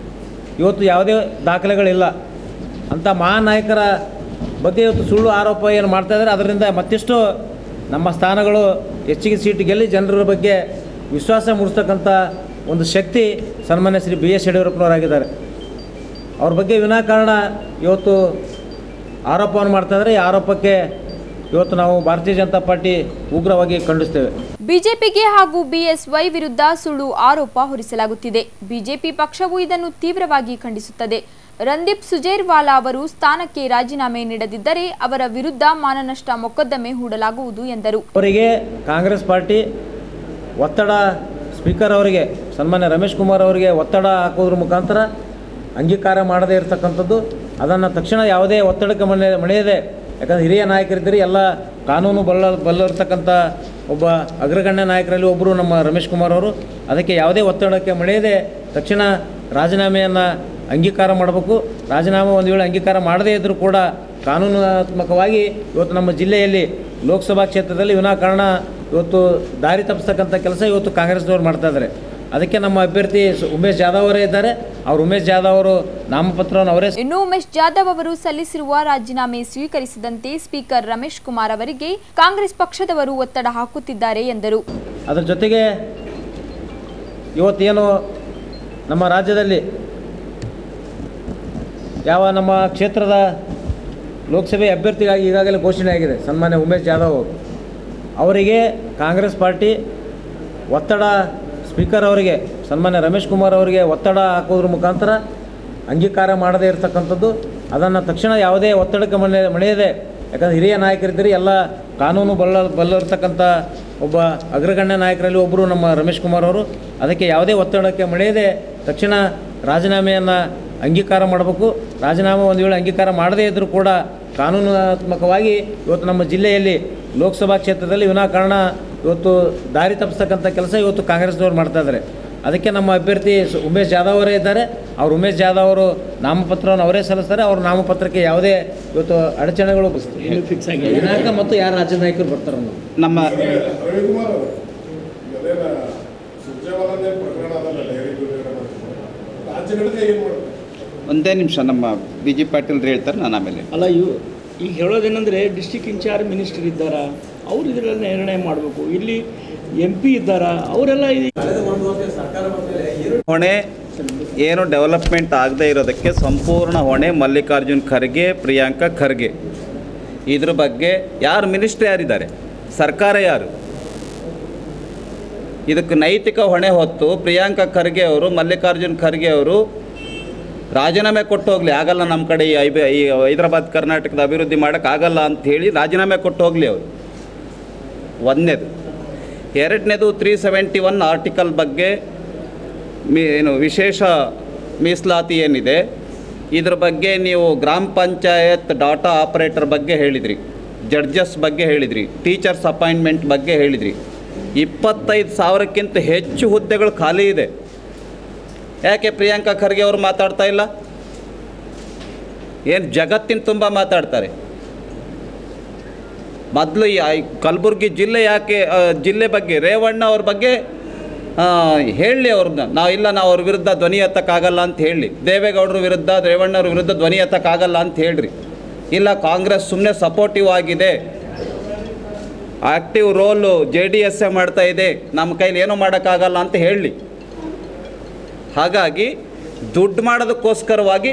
ಇವತ್ತು ಯಾವುದೇ ದಾಖಲೆಗಳಿಲ್ಲ. ಅಂಥ ಮಹಾನಾಯಕರ ಬಗ್ಗೆ ಇವತ್ತು ಸುಳ್ಳು ಆರೋಪ ಏನು ಮಾಡ್ತಾಯಿದ್ದಾರೆ. ಅದರಿಂದ ಮತ್ತಿಷ್ಟು ನಮ್ಮ ಸ್ಥಾನಗಳು ಹೆಚ್ಚಿಗೆ ಸೀಟು ಗೆಲ್ಲಿ ಜನರ ಬಗ್ಗೆ ವಿಶ್ವಾಸ ಮೂಡಿಸ್ತಕ್ಕಂಥ ಒಂದು ಶಕ್ತಿ ಸನ್ಮಾನ್ಯ ಶ್ರೀ ಬಿ ಎಸ್ ಯಡಿಯೂರಪ್ಪನವರಾಗಿದ್ದಾರೆ. ಅವ್ರ ಬಗ್ಗೆ ವಿನಾಕಾರಣ ಇವತ್ತು ಆರೋಪವನ್ನು ಮಾಡ್ತಾಯಿದ್ದಾರೆ. ಈ ಆರೋಪಕ್ಕೆ ಇವತ್ತು ನಾವು ಭಾರತೀಯ ಜನತಾ ಪಾರ್ಟಿ ಉಗ್ರವಾಗಿ ಖಂಡಿಸ್ತೇವೆ. ಬಿಜೆಪಿಗೆ ಹಾಗೂ ಬಿಎಸ್ವೈ ವಿರುದ್ಧ ಸುಳ್ಳು ಆರೋಪ ಹೊರಿಸಲಾಗುತ್ತಿದೆ. ಬಿಜೆಪಿ ಪಕ್ಷವು ಇದನ್ನು ತೀವ್ರವಾಗಿ ಖಂಡಿಸುತ್ತದೆ. ರಂದೀಪ್ ಸುರ್ಜೇವಾಲಾ ಅವರು ಸ್ಥಾನಕ್ಕೆ ರಾಜೀನಾಮೆ ನೀಡದಿದ್ದರೆ ಅವರ ವಿರುದ್ಧ ಮಾನನಷ್ಟ ಮೊಕದ್ದಮೆ ಹೂಡಲಾಗುವುದು ಎಂದರು. ಅವರಿಗೆ ಕಾಂಗ್ರೆಸ್ ಪಾರ್ಟಿ ಒತ್ತಡ, ಸ್ಪೀಕರ್ ಅವರಿಗೆ ಸನ್ಮಾನ್ಯ ರಮೇಶ್ ಕುಮಾರ್ ಅವರಿಗೆ ಒತ್ತಡ ಹಾಕೋದ್ರ ಮುಖಾಂತರ ಅಂಗೀಕಾರ ಮಾಡದೇ ಇರತಕ್ಕಂಥದ್ದು. ಅದನ್ನು ತಕ್ಷಣ ಯಾವುದೇ ಒತ್ತಡಕ್ಕೆ ಮಣಿಯದೆ, ಯಾಕಂದರೆ ಹಿರಿಯ ನಾಯಕರಿದ್ದರೆ ಎಲ್ಲ ಕಾನೂನು ಬಲ್ಲರ್ತಕ್ಕಂಥ ಒಬ್ಬ ಅಗ್ರಗಣ್ಯ ನಾಯಕರಲ್ಲಿ ಒಬ್ಬರು ನಮ್ಮ ರಮೇಶ್ ಕುಮಾರ್ ಅವರು. ಅದಕ್ಕೆ ಯಾವುದೇ ಒತ್ತಡಕ್ಕೆ ಮಣಿಯದೆ ತಕ್ಷಣ ರಾಜೀನಾಮೆಯನ್ನು ಅಂಗೀಕಾರ ಮಾಡಬೇಕು. ರಾಜೀನಾಮೆ ಒಂದು ವೇಳೆ ಅಂಗೀಕಾರ ಮಾಡದೇ ಇದ್ದರೂ ಕೂಡ ಕಾನೂನಾತ್ಮಕವಾಗಿ ಇವತ್ತು ನಮ್ಮ ಜಿಲ್ಲೆಯಲ್ಲಿ ಲೋಕಸಭಾ ಕ್ಷೇತ್ರದಲ್ಲಿ ವಿನಾಕಾರಣ ಇವತ್ತು ದಾರಿ ತಪ್ಪಿಸ್ತಕ್ಕಂಥ ಕೆಲಸ ಇವತ್ತು ಕಾಂಗ್ರೆಸ್ನವ್ರು ಮಾಡ್ತಾಯಿದ್ದಾರೆ. ಅದಕ್ಕೆ ನಮ್ಮ ಅಭ್ಯರ್ಥಿ ಉಮೇಶ್ ಜಾಧವ್ ಅವರೇ ಇದ್ದಾರೆ. ಅವರು ಉಮೇಶ್ ಜಾಧವ್ ಅವರು ನಾಮಪತ್ರವನ್ನು ಅವರೇ. ಇನ್ನು ಉಮೇಶ್ ಜಾಧವ್ ಅವರು ಸಲ್ಲಿಸಿರುವ ರಾಜೀನಾಮೆ ಸ್ವೀಕರಿಸಿದಂತೆ ಸ್ಪೀಕರ್ ರಮೇಶ್ ಕುಮಾರ್ ಅವರಿಗೆ ಕಾಂಗ್ರೆಸ್ ಪಕ್ಷದವರು ಒತ್ತಡ ಹಾಕುತ್ತಿದ್ದಾರೆ ಎಂದರು. ಅದರ ಜೊತೆಗೆ ಇವತ್ತೇನು ನಮ್ಮ ರಾಜ್ಯದಲ್ಲಿ ಯಾವ ನಮ್ಮ ಕ್ಷೇತ್ರದ ಲೋಕಸಭೆ ಅಭ್ಯರ್ಥಿಗಾಗಿ ಈಗಾಗಲೇ ಘೋಷಣೆ ಆಗಿದೆ ಸನ್ಮಾನ್ಯ ಉಮೇಶ್ ಜಾಧವ್ ಅವರು. ಅವರಿಗೆ ಕಾಂಗ್ರೆಸ್ ಪಾರ್ಟಿ ಒತ್ತಡ, ಸ್ಪೀಕರ್ ಅವರಿಗೆ ಸನ್ಮಾನ್ಯ ರಮೇಶ್ ಕುಮಾರ್ ಅವರಿಗೆ ಒತ್ತಡ ಹಾಕೋದ್ರ ಮುಖಾಂತರ ಅಂಗೀಕಾರ ಮಾಡದೇ ಇರತಕ್ಕಂಥದ್ದು. ಅದನ್ನು ತಕ್ಷಣ ಯಾವುದೇ ಒತ್ತಡಕ್ಕೆ ಮಣಿಯದೆ, ಯಾಕಂದರೆ ಹಿರಿಯ ನಾಯಕರಿದ್ದರೆ ಎಲ್ಲ ಕಾನೂನು ಬಲ್ಲಿರ್ತಕ್ಕಂಥ ಒಬ್ಬ ಅಗ್ರಗಣ್ಯ ನಾಯಕರಲ್ಲಿ ಒಬ್ಬರು ನಮ್ಮ ರಮೇಶ್ ಕುಮಾರ್ ಅವರು. ಅದಕ್ಕೆ ಯಾವುದೇ ಒತ್ತಡಕ್ಕೆ ಮಣಿಯದೆ ತಕ್ಷಣ ರಾಜೀನಾಮೆಯನ್ನು ಅಂಗೀಕಾರ ಮಾಡಬೇಕು. ರಾಜೀನಾಮೆ ಒಂದು ವೇಳೆ ಅಂಗೀಕಾರ ಮಾಡದೇ ಇದ್ದರೂ ಕೂಡ ಕಾನೂನಾತ್ಮಕವಾಗಿ ಇವತ್ತು ನಮ್ಮ ಜಿಲ್ಲೆಯಲ್ಲಿ ಲೋಕಸಭಾ ಕ್ಷೇತ್ರದಲ್ಲಿ ವಿನಾಕಾರಣ ಇವತ್ತು ದಾರಿ ತಪ್ಪಿಸ್ತಕ್ಕಂಥ ಕೆಲಸ ಇವತ್ತು ಕಾಂಗ್ರೆಸ್ನವ್ರು ಮಾಡ್ತಾಯಿದ್ದಾರೆ. ಅದಕ್ಕೆ ನಮ್ಮ ಅಭ್ಯರ್ಥಿ ಉಮೇಶ್ ಜಾಧವ್ ಅವರೇ ಇದ್ದಾರೆ. ಅವರು ಉಮೇಶ್ ಜಾಧವ್ ಅವರು ನಾಮಪತ್ರವನ್ನು ಅವರೇ ಸಲ್ಲಿಸ್ತಾರೆ. ಅವ್ರ ನಾಮಪತ್ರಕ್ಕೆ ಯಾವುದೇ ಇವತ್ತು ಅಡಚಣೆಗಳು ಫಿಕ್ಸ್ ಆಗಿದೆ. ದಿನಾಂಕ ಮತ್ತು ಯಾರು ರಾಜ್ಯ ನಾಯಕರು ಬರ್ತಾರೆ ನಮ್ಮ ಒಂದೇ ನಿಮಿಷ ನಮ್ಮ ಬಿ ಜಿ ಪಾಟೀಲ್ರು ಹೇಳ್ತಾರೆ, ನಾನು ಆಮೇಲೆ. ಅಲ್ಲ, ಈಗ ಹೇಳೋದೇನೆಂದರೆ ಡಿಸ್ಟ್ರಿಕ್ಟ್ ಇನ್ಚಾರ್ಜ್ ಮಿನಿಸ್ಟರ್ ಇದ್ದಾರಾ, ಅವ್ರು ಇದರಲ್ಲಿ ನಿರ್ಣಯ ಮಾಡಬೇಕು. ಇಲ್ಲಿ MP ಇದ್ದಾರಾ, ಅವರೆಲ್ಲ ಹೊಣೆ ಏನು ಡೆವಲಪ್ಮೆಂಟ್ ಆಗದೇ ಇರೋದಕ್ಕೆ ಸಂಪೂರ್ಣ ಹೊಣೆ ಮಲ್ಲಿಕಾರ್ಜುನ್ ಖರ್ಗೆ, ಪ್ರಿಯಾಂಕಾ ಖರ್ಗೆ. ಇದ್ರ ಬಗ್ಗೆ ಯಾರು ಮಿನಿಸ್ಟರ್ ಯಾರಿದ್ದಾರೆ, ಸರ್ಕಾರ ಯಾರು, ಇದಕ್ಕೆ ನೈತಿಕ ಹೊಣೆ ಹೊತ್ತು ಪ್ರಿಯಾಂಕಾ ಖರ್ಗೆ ಅವರು, ಮಲ್ಲಿಕಾರ್ಜುನ್ ಖರ್ಗೆ ಅವರು ರಾಜೀನಾಮೆ ಕೊಟ್ಟು ಹೋಗಲಿ. ಆಗಲ್ಲ, ನಮ್ಮ ಕಡೆ ಈ ಹೈದರಾಬಾದ್ ಕರ್ನಾಟಕದ ಅಭಿವೃದ್ಧಿ ಮಾಡೋಕ್ಕಾಗಲ್ಲ ಅಂಥೇಳಿ ರಾಜೀನಾಮೆ ಕೊಟ್ಟು ಹೋಗಲಿ ಅವರು. ಒಂದನೇದು. ಎರಡನೇದು 371 ಆರ್ಟಿಕಲ್ ಬಗ್ಗೆ ಏನು ವಿಶೇಷ ಮೀಸಲಾತಿ ಏನಿದೆ, ಇದ್ರ ಬಗ್ಗೆ ನೀವು ಗ್ರಾಮ ಪಂಚಾಯತ್ ಡಾಟಾ ಆಪರೇಟರ್ ಬಗ್ಗೆ ಹೇಳಿದ್ರಿ, ಜಡ್ಜಸ್ ಬಗ್ಗೆ ಹೇಳಿದ್ರಿ, ಟೀಚರ್ಸ್ ಅಪಾಯಿಂಟ್ಮೆಂಟ್ ಬಗ್ಗೆ ಹೇಳಿದ್ರಿ. 25,000ಕ್ಕಿಂತ ಹೆಚ್ಚು ಹುದ್ದೆಗಳು ಖಾಲಿ ಇದೆ. ಯಾಕೆ ಪ್ರಿಯಾಂಕಾ ಖರ್ಗೆ ಅವರು ಮಾತಾಡ್ತಾ ಇಲ್ಲ? ಏನು ಜಗತ್ತಿನ ತುಂಬ ಮಾತಾಡ್ತಾರೆ. ಮೊದಲು ಕಲಬುರಗಿ ಜಿಲ್ಲೆ ಯಾಕೆ, ಜಿಲ್ಲೆ ಬಗ್ಗೆ ರೇವಣ್ಣ ಅವ್ರ ಬಗ್ಗೆ ಹೇಳಲಿ ಅವ್ರನ್ನ. ನಾವು ಅವ್ರ ವಿರುದ್ಧ ಧ್ವನಿ ಎತ್ತಕ್ಕಾಗಲ್ಲ ಅಂತ ಹೇಳಿ, ದೇವೇಗೌಡರ ವಿರುದ್ಧ, ರೇವಣ್ಣವ್ರ ವಿರುದ್ಧ ಧ್ವನಿ ಎತ್ತಕ್ಕಾಗಲ್ಲ ಅಂತ ಹೇಳ್ರಿ. ಇಲ್ಲ, ಕಾಂಗ್ರೆಸ್ ಸುಮ್ಮನೆ ಸಪೋರ್ಟಿವ್ ಆಗಿದೆ, ಆ್ಯಕ್ಟಿವ್ ರೋಲು JDS ಮಾಡ್ತಾ ಇದೆ, ನಮ್ಮ ಕೈಲಿ ಏನೂ ಮಾಡೋಕ್ಕಾಗಲ್ಲ ಅಂತ ಹೇಳಲಿ. ಹಾಗಾಗಿ ದುಡ್ಡು ಮಾಡೋದಕ್ಕೋಸ್ಕರವಾಗಿ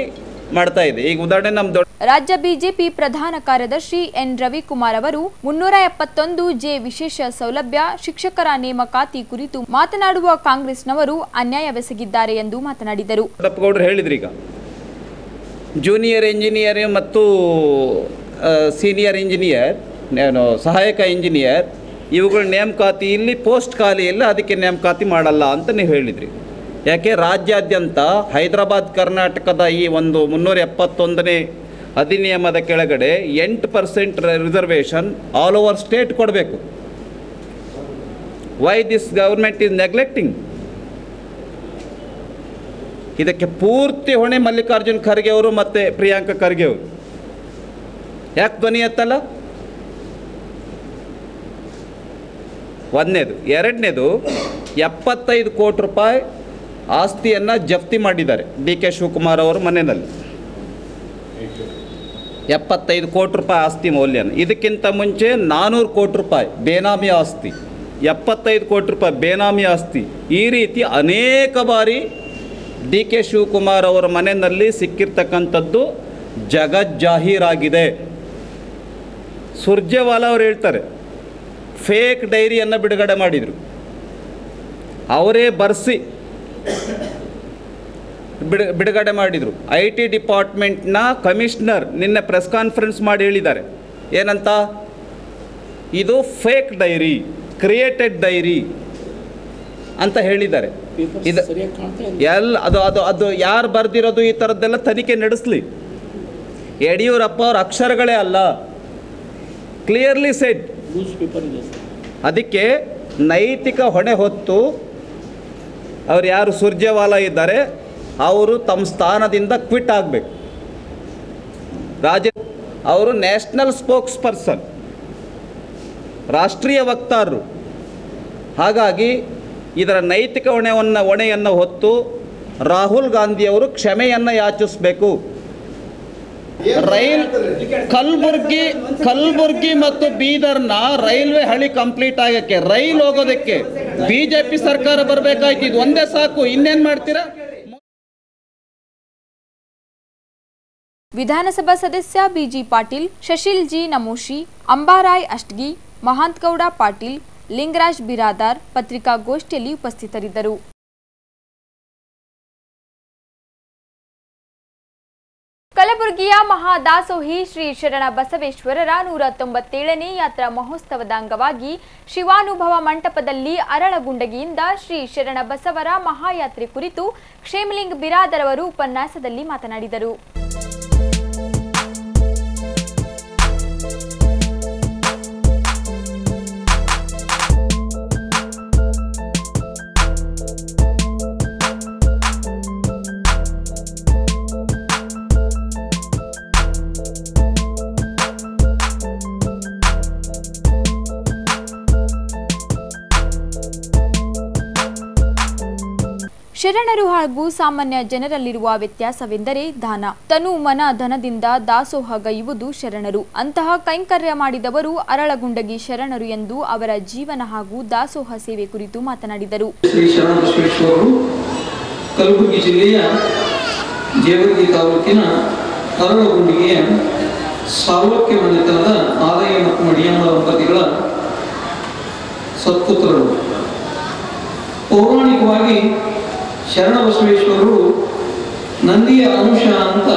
ಮಾಡ್ತಾ ಇದೆ. ಈಗ ಉದಾಹರಣೆ ನಮ್ಮ ರಾಜ್ಯ ಬಿಜೆಪಿ ಪ್ರಧಾನ ಕಾರ್ಯದರ್ಶಿ ಎನ್ ರವಿಕುಮಾರ್ ಅವರು 371J ವಿಶೇಷ ಸೌಲಭ್ಯ ಶಿಕ್ಷಕರ ನೇಮಕಾತಿ ಕುರಿತು ಮಾತನಾಡುವ ಕಾಂಗ್ರೆಸ್ನವರು ಅನ್ಯಾಯವೆಸಗಿದ್ದಾರೆ ಎಂದು ಮಾತನಾಡಿದರು. ಗೌಡರು ಹೇಳಿದ್ರಿ, ಈಗ ಜೂನಿಯರ್ ಇಂಜಿನಿಯರ್ ಮತ್ತು ಸೀನಿಯರ್ ಇಂಜಿನಿಯರ್, ಸಹಾಯಕ ಇಂಜಿನಿಯರ್, ಇವುಗಳ ನೇಮಕಾತಿ ಇಲ್ಲಿ ಪೋಸ್ಟ್ ಖಾಲಿ ಇಲ್ಲ, ಅದಕ್ಕೆ ನೇಮಕಾತಿ ಮಾಡಲ್ಲ ಅಂತ ನೀವು ಹೇಳಿದ್ರಿ. ಯಾಕೆ ರಾಜ್ಯಾದ್ಯಂತ ಹೈದರಾಬಾದ್ ಕರ್ನಾಟಕದ ಈ ಒಂದು 371ನೇ ಅಧಿನಿಯಮದ ಕೆಳಗಡೆ 8% ರಿಸರ್ವೇಷನ್ ಆಲ್ ಓವರ್ ಸ್ಟೇಟ್ ಕೊಡಬೇಕು. Why this government is neglecting? ಇದಕ್ಕೆ ಪೂರ್ತಿ ಹೊಣೆ ಮಲ್ಲಿಕಾರ್ಜುನ್ ಖರ್ಗೆ ಅವರು ಮತ್ತು ಪ್ರಿಯಾಂಕಾ ಖರ್ಗೆ ಅವರು. ಯಾಕೆ ಧ್ವನಿ ಎತ್ತಲ್ಲ? ಒಂದನೇದು. ಎರಡನೇದು, 75 ಕೋಟಿ ರೂಪಾಯಿ ಆಸ್ತಿಯನ್ನು ಜಪ್ತಿ ಮಾಡಿದ್ದಾರೆ DK ಶಿವಕುಮಾರ್ ಅವರ ಮನೆಯಲ್ಲಿ. 75 ಕೋಟಿ ರೂಪಾಯಿ ಆಸ್ತಿ ಮೌಲ್ಯನ. ಇದಕ್ಕಿಂತ ಮುಂಚೆ 400 ಕೋಟಿ ರೂಪಾಯಿ ಬೇನಾಮಿ ಆಸ್ತಿ, 75 ಕೋಟಿ ರೂಪಾಯಿ ಬೇನಾಮಿ ಆಸ್ತಿ, ಈ ರೀತಿ ಅನೇಕ ಬಾರಿ DK ಶಿವಕುಮಾರ್ ಅವರ ಮನೆಯಲ್ಲಿ ಸಿಕ್ಕಿರ್ತಕ್ಕಂಥದ್ದು ಜಗಜ್ಜಾಹೀರಾಗಿದೆ. ಸುರ್ಜೇವಾಲಾ ಅವರು ಹೇಳ್ತಾರೆ, ಫೇಕ್ ಡೈರಿಯನ್ನು ಬಿಡುಗಡೆ ಮಾಡಿದರು, ಅವರೇ ಬರೆಸಿ ಬಿಡುಗಡೆ ಮಾಡಿದರು. IT ಡಿಪಾರ್ಟ್ಮೆಂಟ್ನ ಕಮಿಷನರ್ ನಿನ್ನೆ ಪ್ರೆಸ್ ಕಾನ್ಫರೆನ್ಸ್ ಮಾಡಿ ಹೇಳಿದ್ದಾರೆ, ಏನಂತ, ಇದು ಫೇಕ್ ಡೈರಿ, ಕ್ರಿಯೇಟೆಡ್ ಡೈರಿ ಅಂತ ಹೇಳಿದ್ದಾರೆ. ಇದು ಅದು ಯಾರು ಬರೆದಿರೋದು ಈ ಥರದ್ದೆಲ್ಲ ತನಿಖೆ ನಡೆಸಲಿ. ಯಡಿಯೂರಪ್ಪ ಅವ್ರ ಅಕ್ಷರಗಳೇ ಅಲ್ಲ, ಕ್ಲಿಯರ್ಲಿ ಸೆಡ್. ಅದಕ್ಕೆ ನೈತಿಕ ಹೊಣೆ ಹೊತ್ತು ಅವ್ರು ಯಾರು ಸುರ್ಜೇವಾಲಾ ಇದ್ದಾರೆ ಅವರು ತಮ್ಮ ಸ್ಥಾನದಿಂದ ಕ್ವಿಟ್ ಆಗಬೇಕು. ಅವರು ನ್ಯಾಷನಲ್ ಸ್ಪೋಕ್ಸ್ ಪರ್ಸನ್, ರಾಷ್ಟ್ರೀಯ ವಕ್ತಾರರು. ಹಾಗಾಗಿ ಇದರ ನೈತಿಕ ಹೊಣೆಯನ್ನು ಹೊತ್ತು ರಾಹುಲ್ ಗಾಂಧಿಯವರು ಕ್ಷಮೆಯನ್ನು ಯಾಚಿಸಬೇಕು. ಕಲಬುರ್ಗಿ ಮತ್ತು ಬೀದರ್ನ ರೈಲ್ವೆ ಹಳಿ ಕಂಪ್ಲೀಟ್ ಆಗಕ್ಕೆ, ರೈಲ್ ಹೋಗೋದಕ್ಕೆ ಬಿಜೆಪಿ ಸರ್ಕಾರ ಬರಬೇಕಾಯ್ತು. ಇದು ಒಂದೇ ಸಾಕು, ಇನ್ನೇನು ಮಾಡ್ತೀರಾ? ವಿಧಾನಸಭಾ ಸದಸ್ಯ ಬಿಜಿ ಪಾಟೀಲ್, ಶಶಿಲ್ ಜಿ ನಮೋಶಿ, ಅಂಬಾರಾಯ್ ಅಷ್ಟಗಿ, ಮಹಾಂತಗೌಡ ಪಾಟೀಲ್, ಲಿಂಗರಾಜ್ ಬಿರಾದಾರ್ ಪತ್ರಿಕಾಗೋಷ್ಠಿಯಲ್ಲಿ ಉಪಸ್ಥಿತರಿದ್ದರು. ಕಲಬುರಗಿಯ ಮಹಾದಾಸೋಹಿ ಶ್ರೀ ಶರಣ ಬಸವೇಶ್ವರರ 197ನೇ ಯಾತ್ರಾ ಮಹೋತ್ಸವದ ಅಂಗವಾಗಿ ಶಿವಾನುಭವ ಮಂಟಪದಲ್ಲಿ ಅರಳಗುಂಡಗಿಯಿಂದ ಶ್ರೀ ಶರಣ ಬಸವರ ಮಹಾಯಾತ್ರೆ ಕುರಿತು ಕ್ಷೇಮಲಿಂಗ್ ಬಿರಾದರ್ ಅವರು ಉಪನ್ಯಾಸದಲ್ಲಿ ಮಾತನಾಡಿದರು. ಶರಣರು ಹಾಗೂ ಸಾಮಾನ್ಯ ಜನರಲ್ಲಿರುವ ವ್ಯತ್ಯಾಸವೆಂದರೆ ದಾನ. ತನು ಮನ ಧನದಿಂದ ದಾಸೋಹಗೈಯುವುದು ಶರಣರು. ಅಂತಹ ಕೈಂಕರ್ಯ ಮಾಡಿದವರು ಅರಳಗುಂಡಗಿ ಶರಣರು ಎಂದು ಅವರ ಜೀವನ ಹಾಗೂ ದಾಸೋಹ ಸೇವೆ ಕುರಿತು ಮಾತನಾಡಿದರು. ಶ್ರೀ ಶರಣ ಬಸವೇಶ್ವರರು ಕಲಬುರಗಿ ಜಿಲ್ಲೆಯ ಜೇವರ್ಗಿ ತಾಲೂಕಿನ ಅರಳಗುಂಡಿಗೆಯ ಸಾರ್ವಕ್ಯ ಮನೆತನದ ಆದಾಯ ಮತ್ತು ಮಡಿಯಮ್ಮ ದಂಪತಿಗಳ ಸತ್ಪುತ್ರರು. ಪೌರಾಣಿಕವಾಗಿ ಶರಣ ಬಸವೇಶ್ವರರು ನಂದಿಯ ಅಂಶ ಅಂತ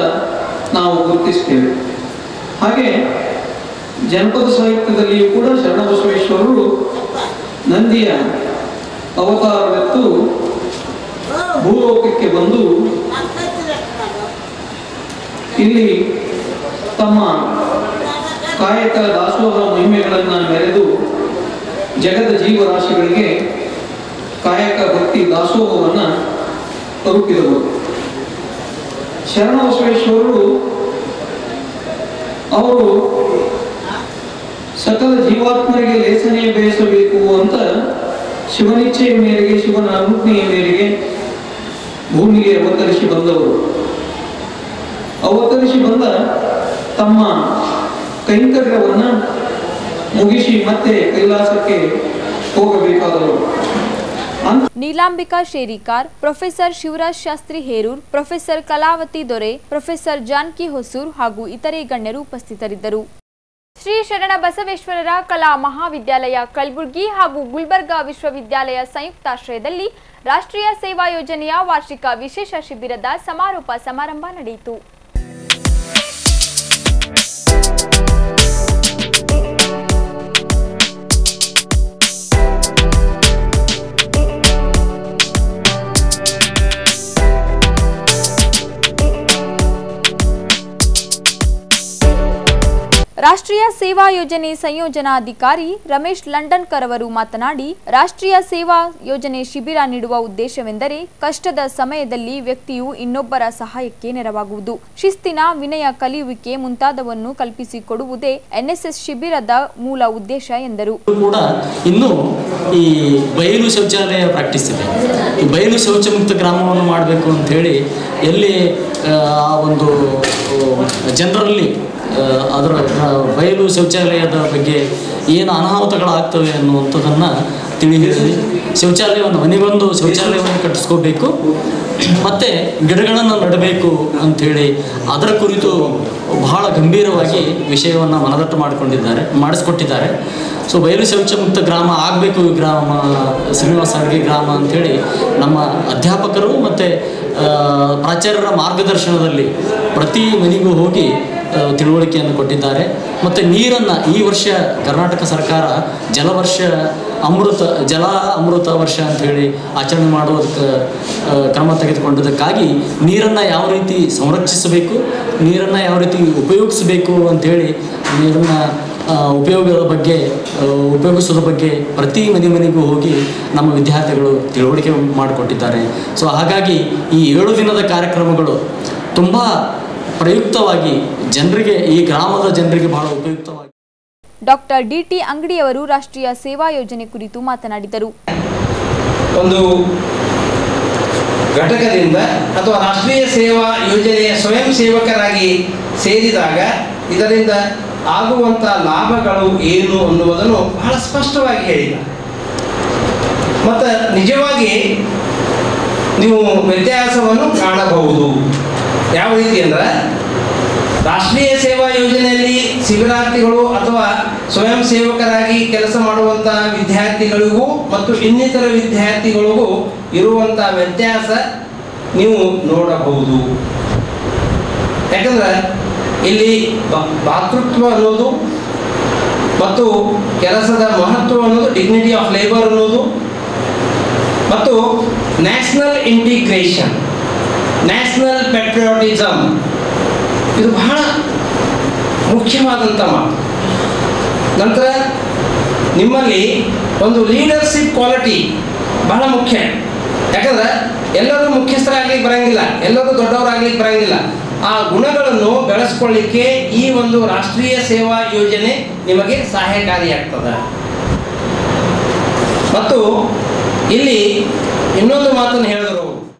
ನಾವು ಗುರುತಿಸ್ತೇವೆ. ಹಾಗೆ ಜನಪದ ಸಾಹಿತ್ಯದಲ್ಲಿಯೂ ಕೂಡ ಶರಣ ಬಸವೇಶ್ವರರು ನಂದಿಯ ಅವತಾರವೆತ್ತು ಭೂಲೋಕಕ್ಕೆ ಬಂದು ಇಲ್ಲಿ ತಮ್ಮ ಕಾಯಕ ದಾಸೋಹ ಮಹಿಮೆಗಳನ್ನು ಮೆರೆದು ಜಗದ ಜೀವರಾಶಿಗಳಿಗೆ ಕಾಯಕ ಭಕ್ತಿ ದಾಸೋಹವನ್ನು ತಲುಪಿದವರು. ಶರಣ ಬಸವೇಶ್ವರರು ಅವರು ಸಕಲ ಜೀವಾತ್ಮರಿಗೆ ಲೇಸನೆ ಬಯಸಬೇಕು ಅಂತ ಶಿವನಿಚ್ಛೆಯ ಮೇರೆಗೆ, ಶಿವನ ಅನುಜ್ಞೆಯ ಮೇರೆಗೆ ಭೂಮಿಗೆ ಅವತರಿಸಿ ಬಂದವರು. ಅವತರಿಸಿ ಬಂದ ತಮ್ಮ ಕೈಂಕರ್ಯವನ್ನು ಮುಗಿಸಿ ಮತ್ತೆ ಕೈಲಾಸಕ್ಕೆ ಹೋಗಬೇಕಾದವರು. ನೀಲಾಂಬಿಕಾ ಶೇರಿಕಾರ್, ಪ್ರೊಫೆಸರ್ ಶಿವರಾಜ್ ಶಾಸ್ತ್ರಿ ಹೇರೂರ್, ಪ್ರೊಫೆಸರ್ ಕಲಾವತಿ ದೊರೆ, ಪ್ರೊಫೆಸರ್ ಜಾನ್ಕಿ ಹೊಸೂರ್ ಹಾಗೂ ಇತರೆ ಗಣ್ಯರು ಉಪಸ್ಥಿತರಿದ್ದರು. ಶ್ರೀ ಶರಣ ಬಸವೇಶ್ವರರ ಕಲಾ ಮಹಾವಿದ್ಯಾಲಯ ಕಲಬುರಗಿ ಹಾಗೂ ಗುಲ್ಬರ್ಗಾ ವಿಶ್ವವಿದ್ಯಾಲಯ ಸಂಯುಕ್ತಾಶ್ರಯದಲ್ಲಿ ರಾಷ್ಟ್ರೀಯ ಸೇವಾ ಯೋಜನೆಯ ವಾರ್ಷಿಕ ವಿಶೇಷ ಶಿಬಿರದ ಸಮಾರೋಪ ಸಮಾರಂಭ ನಡೆಯಿತು. ರಾಷ್ಟ್ರೀಯ ಸೇವಾ ಯೋಜನೆ ಸಂಯೋಜನಾಧಿಕಾರಿ ರಮೇಶ್ ಲಂಡನ್ಕರ್ ಅವರು ಮಾತನಾಡಿ, ರಾಷ್ಟ್ರೀಯ ಸೇವಾ ಯೋಜನೆ ಶಿಬಿರ ನೀಡುವ ಉದ್ದೇಶವೆಂದರೆ ಕಷ್ಟದ ಸಮಯದಲ್ಲಿ ವ್ಯಕ್ತಿಯು ಇನ್ನೊಬ್ಬರ ಸಹಾಯಕ್ಕೆ ನೆರವಾಗುವುದು, ಶಿಸ್ತಿನ ವಿನಯ ಕಲಿಯುವಿಕೆ ಮುಂತಾದವನ್ನು ಕಲ್ಪಿಸಿಕೊಡುವುದೇ ಎನ್ಎಸ್ಎಸ್ ಶಿಬಿರದ ಮೂಲ ಉದ್ದೇಶ ಎಂದರು. ಕೂಡ ಇನ್ನು ಈ ಬಯಲು ಶೌಚಾಲಯ ಪ್ರಾಕ್ಟೀಸ್ ಇದೆ. ಈ ಬಯಲು ಶೌಚ ಮುಕ್ತ ಗ್ರಾಮವನ್ನು ಮಾಡಬೇಕು ಅಂತ ಹೇಳಿ ಎಲ್ಲಿ ಆ ಒಂದು ಜನರಲ್ಲಿ ಅದರ ಬಯಲು ಶೌಚಾಲಯದ ಬಗ್ಗೆ ಏನು ಅನಾಹುತಗಳಾಗ್ತವೆ ಅನ್ನುವಂಥದ್ದನ್ನು ತಿಳಿ ಹೇಳಿ ಶೌಚಾಲಯವನ್ನು ಮನೆಗೊಂದು ಶೌಚಾಲಯವನ್ನು ಕಟ್ಟಿಸ್ಕೋಬೇಕು ಮತ್ತು ಗಿಡಗಳನ್ನು ನೆಡಬೇಕು ಅಂಥೇಳಿ ಅದರ ಕುರಿತು ಬಹಳ ಗಂಭೀರವಾಗಿ ವಿಷಯವನ್ನು ಮನದಟ್ಟು ಮಾಡಿಸ್ಕೊಟ್ಟಿದ್ದಾರೆ. ಸೊ ಬಯಲು ಶೌಚ ಮುಕ್ತ ಗ್ರಾಮ ಆಗಬೇಕು ಈ ಗ್ರಾಮ ಶ್ರೀನಿವಾಸ ಅಡ್ಗೆ ಗ್ರಾಮ ಅಂಥೇಳಿ ನಮ್ಮ ಅಧ್ಯಾಪಕರು ಮತ್ತು ಪ್ರಾಚಾರ್ಯರ ಮಾರ್ಗದರ್ಶನದಲ್ಲಿ ಪ್ರತಿ ಮನೆಗೂ ಹೋಗಿ ತಿಳುವಳಿಕೆಯನ್ನು ಕೊಟ್ಟಿದ್ದಾರೆ. ಮತ್ತು ನೀರನ್ನು ಈ ವರ್ಷ ಕರ್ನಾಟಕ ಸರ್ಕಾರ ಜಲ ಅಮೃತ ವರ್ಷ ಅಂಥೇಳಿ ಆಚರಣೆ ಮಾಡುವುದಕ್ಕೆ ಕ್ರಮ ತೆಗೆದುಕೊಂಡದಕ್ಕಾಗಿ ನೀರನ್ನು ಯಾವ ರೀತಿ ಸಂರಕ್ಷಿಸಬೇಕು, ನೀರನ್ನು ಯಾವ ರೀತಿ ಉಪಯೋಗಿಸಬೇಕು ಅಂಥೇಳಿ ನೀರನ್ನು ಉಪಯೋಗಿಸೋದ್ರ ಬಗ್ಗೆ ಪ್ರತಿ ಮನೆಗೂ ಹೋಗಿ ನಮ್ಮ ವಿದ್ಯಾರ್ಥಿಗಳು ತಿಳುವಳಿಕೆ ಮಾಡಿಕೊಟ್ಟಿದ್ದಾರೆ. ಸೊ ಹಾಗಾಗಿ ಈ 7 ದಿನದ ಕಾರ್ಯಕ್ರಮಗಳು ತುಂಬ ಪ್ರಯುಕ್ತವಾಗಿ ಜನರಿಗೆ, ಈ ಗ್ರಾಮದ ಜನರಿಗೆ ಬಹಳ ಉಪಯುಕ್ತವಾಗಿ. ಡಾಕ್ಟರ್ ಡಿಟಿ ಅಂಗಡಿಯವರು ರಾಷ್ಟ್ರೀಯ ಸೇವಾ ಯೋಜನೆ ಕುರಿತು ಮಾತನಾಡಿದರು. ಒಂದು ಘಟಕದಿಂದ ಅಥವಾ ರಾಷ್ಟ್ರೀಯ ಸೇವಾ ಯೋಜನೆಯ ಸ್ವಯಂ ಸೇವಕರಾಗಿ ಸೇರಿದಾಗ ಇದರಿಂದ ಆಗುವಂಥ ಲಾಭಗಳು ಏನು ಅನ್ನುವುದನ್ನು ಬಹಳ ಸ್ಪಷ್ಟವಾಗಿ ಹೇಳಿದ. ಮತ್ತು ನಿಜವಾಗಿ ನೀವು ವ್ಯತ್ಯಾಸವನ್ನು ಕಾಣಬಹುದು. ಯಾವ ರೀತಿ ಅಂದರೆ ರಾಷ್ಟ್ರೀಯ ಸೇವಾ ಯೋಜನೆಯಲ್ಲಿ ಶಿಬಿರಾರ್ಥಿಗಳು ಅಥವಾ ಸ್ವಯಂ ಸೇವಕರಾಗಿ ಕೆಲಸ ಮಾಡುವಂಥ ವಿದ್ಯಾರ್ಥಿಗಳಿಗೂ ಮತ್ತು ಇನ್ನಿತರ ವಿದ್ಯಾರ್ಥಿಗಳಿಗೂ ಇರುವಂಥ ವ್ಯತ್ಯಾಸ ನೀವು ನೋಡಬಹುದು. ಯಾಕಂದ್ರೆ ಇಲ್ಲಿ ಭಾತೃತ್ವ ಅನ್ನೋದು ಮತ್ತು ಕೆಲಸದ ಮಹತ್ವ ಅನ್ನೋದು, ಡಿಗ್ನಿಟಿ ಆಫ್ ಲೇಬರ್ ಅನ್ನೋದು, ಮತ್ತು ನ್ಯಾಷನಲ್ ಇಂಟಿಗ್ರೇಷನ್, ನ್ಯಾಷನಲ್ ಪೆಟ್ರಿಯಾಟಿಸಮ್ ಇದು ಬಹಳ ಮುಖ್ಯವಾದಂಥ ಮಾತು. ನಂತರ ನಿಮ್ಮಲ್ಲಿ ಒಂದು ಲೀಡರ್ಶಿಪ್ ಕ್ವಾಲಿಟಿ ಬಹಳ ಮುಖ್ಯ. ಯಾಕಂದ್ರೆ ಎಲ್ಲರೂ ಮುಖ್ಯಸ್ಥರಾಗ್ಲಿಕ್ಕೆ ಬರಂಗಿಲ್ಲ, ಎಲ್ಲರೂ ದೊಡ್ಡವರಾಗ್ಲಿಕ್ಕೆ ಬರಂಗಿಲ್ಲ. ಆ ಗುಣಗಳನ್ನು ಬೆಳೆಸ್ಕೊಳ್ಳಿಕ್ಕೆ ಈ ಒಂದು ರಾಷ್ಟ್ರೀಯ ಸೇವಾ ಯೋಜನೆ ನಿಮಗೆ ಸಹಾಯಕಾರಿಯಾಗ್ತದೆ. ಮತ್ತು ಇಲ್ಲಿ ಇನ್ನೊಂದು ಮಾತನ್ನು ಹೇಳಿದರು.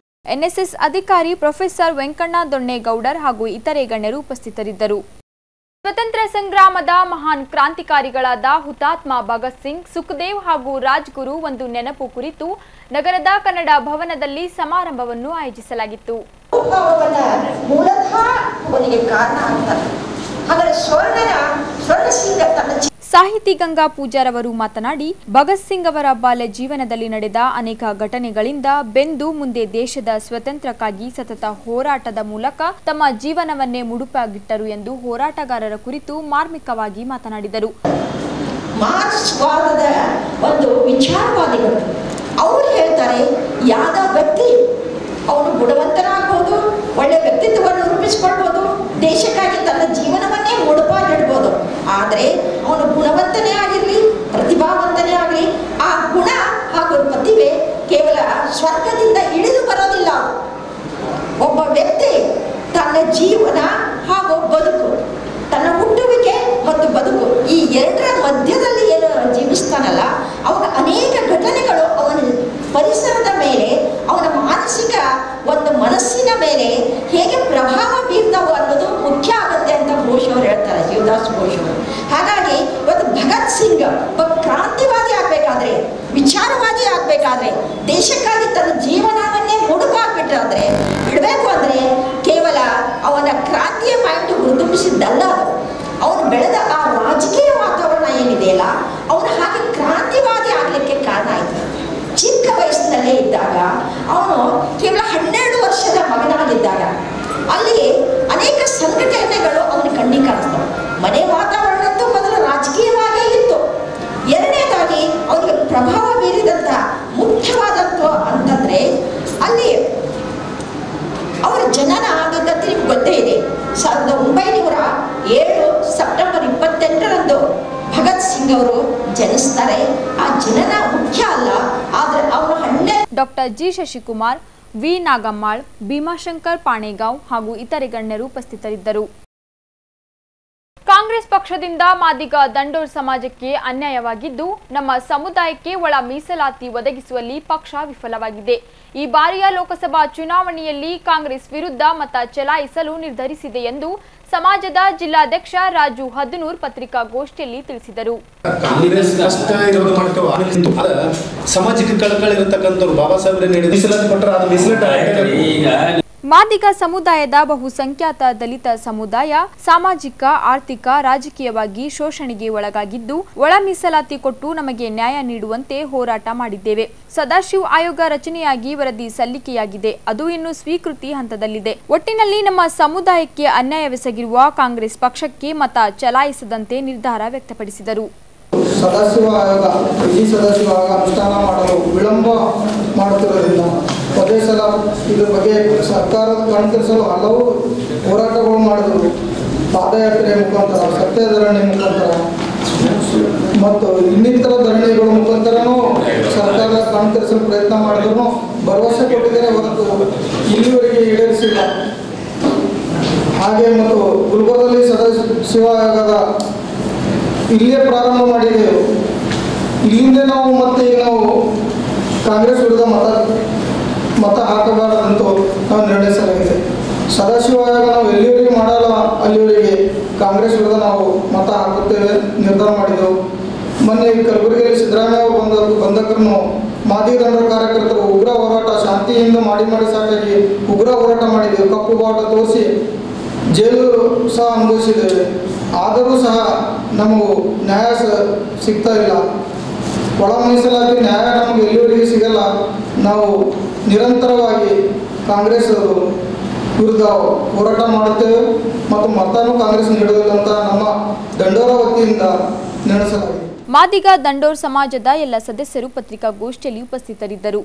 ಎನ್ಎಸ್ಎಸ್ ಅಧಿಕಾರಿ ಪ್ರೊಫೆಸರ್ ವೆಂಕಣ್ಣ ದೊಣ್ಣೇಗೌಡರ್ ಹಾಗೂ ಇತರೆ ಗಣ್ಯರು ಉಪಸ್ಥಿತರಿದ್ದರು. ಸ್ವತಂತ್ರ ಸಂಗ್ರಾಮದ ಮಹಾನ್ ಕ್ರಾಂತಿಕಾರಿಗಳಾದ ಹುತಾತ್ಮ ಭಗತ್ ಸಿಂಗ್, ಸುಖದೇವ್ ಹಾಗೂ ರಾಜ್ಗುರು ಒಂದು ನೆನಪು ಕುರಿತು ನಗರದ ಕನ್ನಡ ಭವನದಲ್ಲಿ ಸಮಾರಂಭವನ್ನು ಆಯೋಜಿಸಲಾಗಿತ್ತು. ಸಾಹಿತಿ ಗಂಗಾ ಪೂಜಾರ್ ಅವರು ಮಾತನಾಡಿ, ಭಗತ್ ಸಿಂಗ್ ಅವರ ಬಾಲ್ಯ ಜೀವನದಲ್ಲಿ ನಡೆದ ಅನೇಕ ಘಟನೆಗಳಿಂದ ಬೆಂದು ಮುಂದೆ ದೇಶದ ಸ್ವಾತಂತ್ರ್ಯಕ್ಕಾಗಿ ಸತತ ಹೋರಾಟದ ಮೂಲಕ ತಮ್ಮ ಜೀವನವನ್ನೇ ಮುಡುಪಾಗಿಟ್ಟರು ಎಂದು ಹೋರಾಟಗಾರರ ಕುರಿತು ಮಾರ್ಮಿಕವಾಗಿ ಮಾತನಾಡಿದರು. ಮಾರ್ಕ್ಸ್ವಾದದ ಒಂದು ವಿಚಾರವಾದಿಗಳು ಅವರು ಹೇಳ್ತಾರೆ, ಯಾದ ವ್ಯಕ್ತಿ ಅವನು ಗುಣವಂತನಾಗ್ಬೋದು, ಒಳ್ಳೆ ವ್ಯಕ್ತಿತ್ವವನ್ನು ರೂಪಿಸ್ಕೊಳ್ಬೋದು, ದೇಶಕ್ಕಾಗಿ ತನ್ನ ಜೀವನವನ್ನೇ ಮುಡುಪಾಗಿಡ್ಬೋದು. ಆದರೆ ಅವನು ಗುಣವಂತನೇ ಆಗಿರಲಿ, ಪ್ರತಿಭಾವಂತನೇ ಆಗಲಿ, ಆ ಗುಣ ಹಾಗೂ ಪ್ರತಿಭೆ ಕೇವಲ ಸ್ವರ್ಗದಿಂದ ಇಳಿದು ಬರೋದಿಲ್ಲ. ಒಬ್ಬ ವ್ಯಕ್ತಿ ತನ್ನ ಜೀವನ ಹಾಗೂ ಬದುಕು, ತನ್ನ ಹುಟ್ಟುವಿಕೆ ಮತ್ತು ಬದುಕು ಈ ಎರಡರ ಮಧ್ಯದಲ್ಲಿ ಏನು ಜೀವಿಸ್ತಾನಲ್ಲ, ಅವಾಗ ಅನೇಕ ಘಟನೆಗಳು ಅವನ ಪರಿಸರದ ಮೇಲೆ, ಅವನ ಮಾನಸಿಕ ಒಂದು ಮನಸ್ಸಿನ ಮೇಲೆ ಹೇಗೆ ಪ್ರಭಾವ ಬೀರ್ತಾವು ಅನ್ನೋದು ಮುಖ್ಯ ಆಗುತ್ತೆ ಅಂತ ಘೋಷ್ ಅವರು ಹೇಳ್ತಾರೆ, ಶಿವದಾಸ್ ಘೋಷ್ ಅವರು. ಹಾಗಾಗಿ ಇವತ್ತು ಭಗತ್ ಸಿಂಗ್ ಒಬ್ಬ ಕ್ರಾಂತಿವಾದಿ ಆಗಬೇಕಾದ್ರೆ, ವಿಚಾರವಾದಿ ಆಗಬೇಕಾದ್ರೆ, ದೇಶಕ್ಕಾಗಿ ತನ್ನ ಜೀವನವನ್ನೇ ಮುಡುಪಾಗ್ಬಿಟ್ಟಾದ್ರೆ, ಬಿಡಬೇಕು ಅಂದರೆ ಕೇವಲ ಅವನ ಕ್ರಾಂತಿಯ ಮೈಂಡ್ ಹುರಿದುಂಬಿಸಿದ್ದಲ್ಲ, ಅದು ಅವನು ಬೆಳೆದ ಆ ರಾಜಕೀಯ ವಾತಾವರಣ ಏನಿದೆಯಲ್ಲ, ಅವನು ಹಾಗೆ ಕ್ರಾಂತಿವಾದಿ ಆಗಲಿಕ್ಕೆ ಕಾರಣ ಆಯಿತು. ಚಿಕ್ಕ ವಯಸ್ಸಿನಲ್ಲೇ ಇದ್ದಾಗ, ಅವನು ಕೇವಲ 12 ವರ್ಷದ ಮಗನಾಗಿದ್ದಾಗ ಅಲ್ಲಿ ಅನೇಕ ಸಂಘಟನೆಗಳು ಅವನ ಕಣ್ಣಿಗೆ ಕಾಣಿಸ್ತವೆ. ಮನೆ ವಾತಾವರಣ ಅಂತೂ ಮೊದಲು ರಾಜಕೀಯವಾಗೇ ಇತ್ತು. ಎರಡನೇದಾಗಿ ಅವನಿಗೆ ಪ್ರಭಾವ ಬೀರಿದಂಥ ಮುಖ್ಯವಾದಂಥ ಅಂತಂದರೆ ಅಲ್ಲಿ ಅವರ ಜನನ ಆಗಿದ್ದಂತೆ ನಿಮ್ಗೆ ಗೊತ್ತೇ ಇದೆ. 1907 ಸೆಪ್ಟೆಂಬರ್ 28ರಂದು ಭಗತ್ ಸಿಂಗ್ ಅವರು ಜನಿಸ್ತಾರೆ. ಆ ಜನನ ಮುಖ್ಯ ಅಲ್ಲ, ಆದರೆ ಅವರು doctor G Shashikumar, V Nagammal, Bhimashankar Panegaon ಹಾಗೂ ಇತರೆ ಗಣ್ಯರು ಉಪಸ್ಥಿತರಿದ್ದರು. ಕಾಂಗ್ರೆಸ್ ಪಕ್ಷದಿಂದ ಮಾದಿಗ ದಂಡೋರ್ ಸಮಾಜಕ್ಕೆ ಅನ್ಯಾಯವಾಗಿದ್ದು, ನಮ್ಮ ಸಮುದಾಯಕ್ಕೆ ಒಳ ಮೀಸಲಾತಿ ಒದಗಿಸುವಲ್ಲಿ ಪಕ್ಷ ವಿಫಲವಾಗಿದೆ. ಈ ಬಾರಿಯ ಲೋಕಸಭಾ ಚುನಾವಣೆಯಲ್ಲಿ ಕಾಂಗ್ರೆಸ್ ವಿರುದ್ಧ ಮತ ಚಲಾಯಿಸಲು ನಿರ್ಧರಿಸಿದೆ ಎಂದು ಸಮಾಜದ ಜಿಲ್ಲಾಧ್ಯಕ್ಷ ರಾಜು ಹದನೂರ್ ಪತ್ರಿಕಾಗೋಷ್ಠಿಯಲ್ಲಿ ತಿಳಿಸಿದರು. ಕಾಂಗ್ರೆಸ್ ಕಷ್ಟ ಇರೋದು ಮಾಡ್ತೇವೆ, ಸಮಾಜಕ್ಕೆ ಕಳಕಳಿರತಕ್ಕಂಥವ್ರು ಬಾಬಾ ಸಾಹೇಬ್ರೆ ನೀಡಿದ ಮೀಸಲಾತಿ ಕೊಟ್ಟರೆ ಅದು ಮೀಸಲಾತಿ. ಮಾದಿಗ ಸಮುದಾಯದ ಬಹುಸಂಖ್ಯಾತ ದಲಿತ ಸಮುದಾಯ ಸಾಮಾಜಿಕ, ಆರ್ಥಿಕ, ರಾಜಕೀಯವಾಗಿ ಶೋಷಣೆಗೆ ಒಳಗಾಗಿದ್ದು, ಒಳ ಮೀಸಲಾತಿ ಕೊಟ್ಟು ನಮಗೆ ನ್ಯಾಯ ನೀಡುವಂತೆ ಹೋರಾಟ ಮಾಡಿದ್ದೇವೆ. ಸದಾಶಿವ್ ಆಯೋಗ ರಚನೆಯಾಗಿ ವರದಿ ಸಲ್ಲಿಕೆಯಾಗಿದೆ, ಅದು ಇನ್ನು ಸ್ವೀಕೃತಿ ಹಂತದಲ್ಲಿದೆ. ಒಟ್ಟಿನಲ್ಲಿ ನಮ್ಮ ಸಮುದಾಯಕ್ಕೆ ಅನ್ಯಾಯವೆಸಗಿರುವ ಕಾಂಗ್ರೆಸ್ ಪಕ್ಷಕ್ಕೆ ಮತ ಚಲಾಯಿಸದಂತೆ ನಿರ್ಧಾರ ವ್ಯಕ್ತಪಡಿಸಿದರು. ಸದಾಶಿವ ಆಯೋಗ ವಿಧಿ ಸದಾಶಿವ ಆಯೋಗ ಅನುಷ್ಠಾನ ಮಾಡಲು ವಿಳಂಬ ಮಾಡುತ್ತಿರುವುದರಿಂದ ಅದೇ ಸಲ ಇದ್ರ ಬಗ್ಗೆ ಸರ್ಕಾರದ ಕಣ್ತರಿಸಲು ಹಲವು ಹೋರಾಟಗಳು ಮಾಡಿದರು. ಪಾದಯಾತ್ರೆ ಮುಖಾಂತರ, ಸತ್ಯಧರಣಿ ಮುಖಾಂತರ ಮತ್ತು ಇನ್ನಿತರ ಧರಣಿಗಳ ಮುಖಾಂತರನೂ ಸರ್ಕಾರದ ಕಣ್ತರಿಸಲು ಪ್ರಯತ್ನ ಮಾಡಿದ್ರು. ಭರವಸೆ ಕೊಟ್ಟಿದ್ದಾರೆ ಹೊರತು ಇಲ್ಲಿವರೆಗೆ ಈಡೇರಿಸಿಲ್ಲ. ಹಾಗೆ ಮತ್ತು ಗುಲ್ಬರ್ಗದಲ್ಲಿ ಸದಾಶಿವ ಆಯೋಗದ ಇಲ್ಲೇ ಪ್ರಾರಂಭ ಮಾಡಿದ್ದೆವು. ಇಲ್ಲಿಂದ ನಾವು ಮತ್ತೆ ಈಗ ನಾವು ಕಾಂಗ್ರೆಸ್ ವಿರುದ್ಧ ಮತ ಮತ ಹಾಕಬಾರದಂತೂ ನಾವು ನಿರ್ಣಯಿಸಲಾಗಿದೆ. ಸದಾಶಿವ ಆಯೋಗ ನಾವು ಎಲ್ಲಿವರೆಗೆ ಮಾಡಲ್ಲ ಅಲ್ಲಿವರೆಗೆ ಕಾಂಗ್ರೆಸ್ ವಿರುದ್ಧ ನಾವು ಮತ ಹಾಕುತ್ತೇವೆ ನಿರ್ಧಾರ ಮಾಡಿದೆವು. ಮೊನ್ನೆ ಕಲಬುರಗಿಯಲ್ಲಿ ಸಿದ್ದರಾಮಯ್ಯ ಬಂಧಕರನ್ನು ಮಾದಿಗರ ಕಾರ್ಯಕರ್ತರು ಉಗ್ರ ಹೋರಾಟ ಶಾಂತಿಯಿಂದ ಮಾಡಿ ಸಾಕಾಗಿ ಉಗ್ರ ಹೋರಾಟ ಮಾಡಿದ್ದೇವೆ. ಕಪ್ಪು ಬಾಟ ತೋರಿಸಿ ಜೈಲು ಸಹ ಅನುಭವಿಸಿದ್ದೇವೆ. ಆದರೂ ಸಹ ನಮಗೂ ನ್ಯಾಯ ಸಿಗ್ತಾ ಇಲ್ಲ. ಒಳ ಮೀಸಲಾತಿ ನ್ಯಾಯ ನಮಗೆ ಎಲ್ಲಿವರೆಗೆ ಸಿಗಲ್ಲ. ನಾವು ನಿರಂತರವಾಗಿ ಕಾಂಗ್ರೆಸ್ ವಿರುದ್ಧ ಹೋರಾಟ ಮಾಡುತ್ತೇವೆ ಮತ್ತು ಮತನೂ ಕಾಂಗ್ರೆಸ್ ನೀಡುವುದಿಲ್ಲ ಅಂತ ನಮ್ಮ ದಂಡೋರ ವತಿಯಿಂದ ನಡೆಸಲಾಗಿದೆ. ಮಾದಿಗ ದಂಡೋರ್ ಸಮಾಜದ ಎಲ್ಲ ಸದಸ್ಯರು ಪತ್ರಿಕಾಗೋಷ್ಠಿಯಲ್ಲಿ ಉಪಸ್ಥಿತರಿದ್ದರು.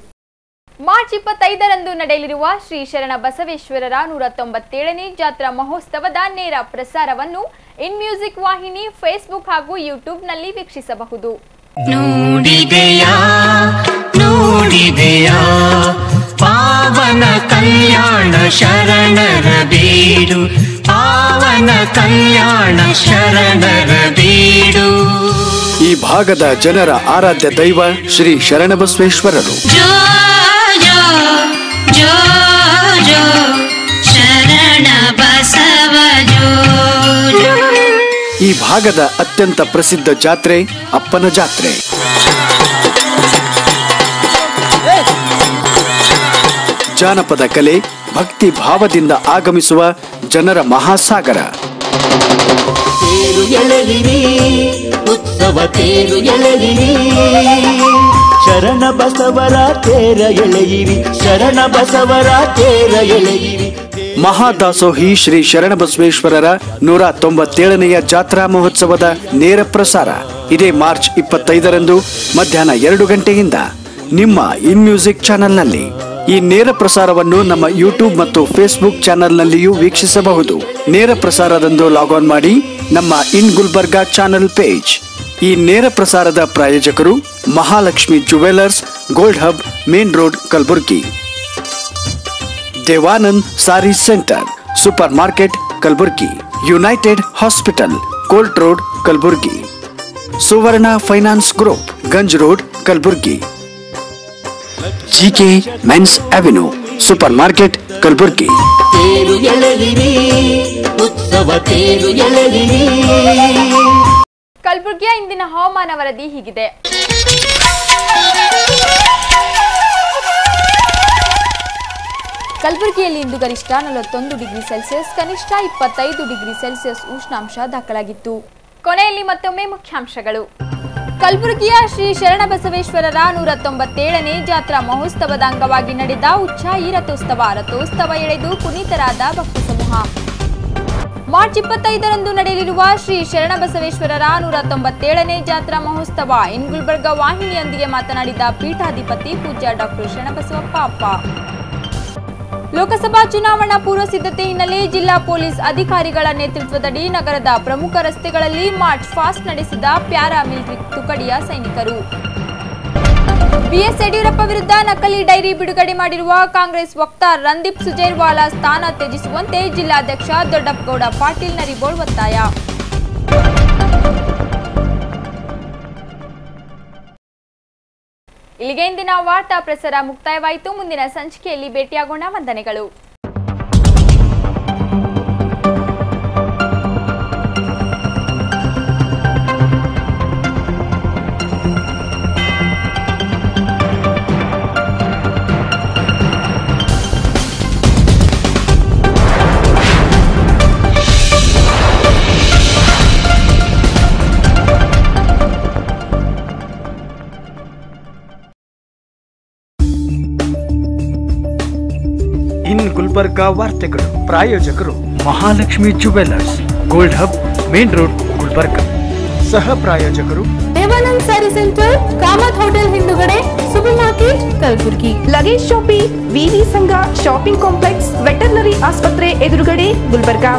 ಮಾರ್ಚ್ 25ರಂದು ನಡೆಯಲಿರುವ ಶ್ರೀ ಶರಣ ಬಸವೇಶ್ವರರ 197ನೇ ಜಾತ್ರಾ ಮಹೋತ್ಸವದ ನೇರ ಪ್ರಸಾರವನ್ನು ಇನ್ ಮ್ಯೂಸಿಕ್ ವಾಹಿನಿ, ಫೇಸ್ಬುಕ್ ಹಾಗೂ ಯೂಟ್ಯೂಬ್ನಲ್ಲಿ ವೀಕ್ಷಿಸಬಹುದು. ಪಾವನ ಕಲ್ಯಾಣ ಶರಣರ ಬೀಡು, ಪಾವನ ಕಲ್ಯಾಣ ಶರಣರ ಬೀಡು. ಈ ಭಾಗದ ಜನರ ಆರಾಧ್ಯ ದೈವ ಶ್ರೀ ಶರಣಬಸವೇಶ್ವರರು. ಶರಣ ಬಸವ ಈ ಭಾಗದ ಅತ್ಯಂತ ಪ್ರಸಿದ್ಧ ಜಾತ್ರೆ ಅಪ್ಪನ ಜಾತ್ರೆ. ಜಾನಪದ ಕಲೆ, ಭಕ್ತಿ ಭಾವದಿಂದ ಆಗಮಿಸುವ ಜನರ ಮಹಾಸಾಗರ. ತೇರು ಎಳೆಯಿರಿ, ಉತ್ಸವ ತೇರು ಎಳೆಯಿರಿ, ಶರಣ ಬಸವರ ತೇರ ಎಳೆಯಿರಿ, ಶರಣ ಬಸವರ ತೇರ ಎಳೆಯಿರಿ. ಮಹಾದಾಸೋಹಿ ಶ್ರೀ ಶರಣಬಸವೇಶ್ವರರ 197ನೆಯ ಜಾತ್ರಾ ಮಹೋತ್ಸವದ ನೇರ ಪ್ರಸಾರ ಇದೇ ಮಾರ್ಚ್ 25ರಂದು ಮಧ್ಯಾಹ್ನ 2 ಗಂಟೆಯಿಂದ ನಿಮ್ಮ ಇನ್ ಮ್ಯೂಸಿಕ್ ಚಾನೆಲ್ನಲ್ಲಿ. ಈ ನೇರ ಪ್ರಸಾರವನ್ನು ನಮ್ಮ ಯೂಟ್ಯೂಬ್ ಮತ್ತು ಫೇಸ್ಬುಕ್ ಚಾನೆಲ್ನಲ್ಲಿಯೂ ವೀಕ್ಷಿಸಬಹುದು. ನೇರ ಪ್ರಸಾರದಂದು ಲಾಗ್ ಆನ್ ಮಾಡಿ ನಮ್ಮ ಇನ್ ಗುಲ್ಬರ್ಗಾ ಚಾನೆಲ್ ಪೇಜ್. ಈ ನೇರ ಪ್ರಸಾರದ ಪ್ರಾಯೋಜಕರು Mahalakshmi jewellers, gold hub, main road, Kalaburagi. Devanand ಸಾರಿ centre, super market, Kalaburagi. United Hospital, ಕೋಲ್ಟ್ road, Kalaburagi. Suvarna finance group, Ganj road, Kalaburagi. GK men's avenue, super market, Kalaburagi. ತೇರು ಎಳೆಯಿರಿ, ಉತ್ಸವ ತೇರು ಎಳೆಯಿರಿ. ಕಲಬುರ್ಗಿಯ ಇಂದಿನ ಹವಾಮಾನ ವರದಿ ಹೀಗಿದೆ. ಕಲಬುರಗಿಯಲ್ಲಿ ಇಂದು ಗರಿಷ್ಠ 41 ಡಿಗ್ರಿ ಸೆಲ್ಸಿಯಸ್, ಕನಿಷ್ಠ 25 ಡಿಗ್ರಿ ಸೆಲ್ಸಿಯಸ್ ಉಷ್ಣಾಂಶ ದಾಖಲಾಗಿತ್ತು. ಕೊನೆಯಲ್ಲಿ ಮತ್ತೊಮ್ಮೆ ಮುಖ್ಯಾಂಶಗಳು. ಕಲಬುರಗಿಯ ಶ್ರೀ ಶರಣಬಸವೇಶ್ವರರ 197ನೇ ಜಾತ್ರಾ ಮಹೋತ್ಸವದ ಅಂಗವಾಗಿ ನಡೆದ ಉಚ್ಚಾಯಿ ರಥೋತ್ಸವ ಎಳೆದು ಪುನೀತರಾದ ಭಕ್ತ ಸಮೂಹ. ಮಾರ್ಚ್ 25ರಂದು ನಡೆಯಲಿರುವ ಶ್ರೀ ಶರಣಬಸವೇಶ್ವರರ 197ನೇ ಜಾತ್ರಾ ಮಹೋತ್ಸವ ಇನ್ ಗುಲ್ಬರ್ಗಾ ವಾಹಿನಿಯೊಂದಿಗೆ ಮಾತನಾಡಿದ ಪೀಠಾಧಿಪತಿ ಪೂಜ್ಯ ಡಾಕ್ಟರ್ ಶರಣಬಸವಪ್ಪ ಅಪ್ಪ. ಲೋಕಸಭಾ ಚುನಾವಣಾ ಪೂರ್ವ ಸಿದ್ಧತೆ ಹಿನ್ನೆಲೆ ಜಿಲ್ಲಾ ಪೊಲೀಸ್ ಅಧಿಕಾರಿಗಳ ನೇತೃತ್ವದಡಿ ನಗರದ ಪ್ರಮುಖ ರಸ್ತೆಗಳಲ್ಲಿ ಮಾರ್ಚ್ ಫಾಸ್ಟ್ ನಡೆಸಿದ ಪ್ಯಾರಾ ಮಿಲಿಟರಿ ತುಕಡಿಯ ಸೈನಿಕರು. ಬಿಎಸ್ ಯಡಿಯೂರಪ್ಪ ವಿರುದ್ಧ ನಕಲಿ ಡೈರಿ ಬಿಡುಗಡೆ ಮಾಡಿರುವ ಕಾಂಗ್ರೆಸ್ ವಕ್ತಾರ ರಂದೀಪ್ ಸುರ್ಜೇವಾಲಾ ಸ್ಥಾನ ತ್ಯಜಿಸುವಂತೆ ಜಿಲ್ಲಾಧ್ಯಕ್ಷ ದೊಡ್ಡಪ್ಪಗೌಡ ಪಾಟೀಲ್ ನರಿಬೋಳ್ ಒತ್ತಾಯ. ಇಲ್ಲಿಗೆ ಇಂದಿನ ವಾರ್ತಾ ಪ್ರಸಾರ ಮುಕ್ತಾಯವಾಯಿತು. ಮುಂದಿನ ಸಂಚಿಕೆಯಲ್ಲಿ ಭೇಟಿಯಾಗೋಣ. ವಂದನೆಗಳು. ಇನ್ ಗುಲ್ಬರ್ಗಾ ವಾರ್ತೆಗಳು ಪ್ರಾಯೋಜಕರು Mahalakshmi jewellers, gold hub, main road, Gulbarga. ಸಹ ಪ್ರಾಯೋಜಕರು Devanand saree centre, Kamath hotel ಹಿಂದುಗಡೆ, super market, Kalaburagi. Luggage shopping, V V ಸಂಘ ಶಾಪಿಂಗ್ ಕಾಂಪ್ಲೆಕ್ಸ್, ವೆಟರ್ನರಿ ಆಸ್ಪತ್ರೆ ಎದುರುಗಡೆ, Gulbarga.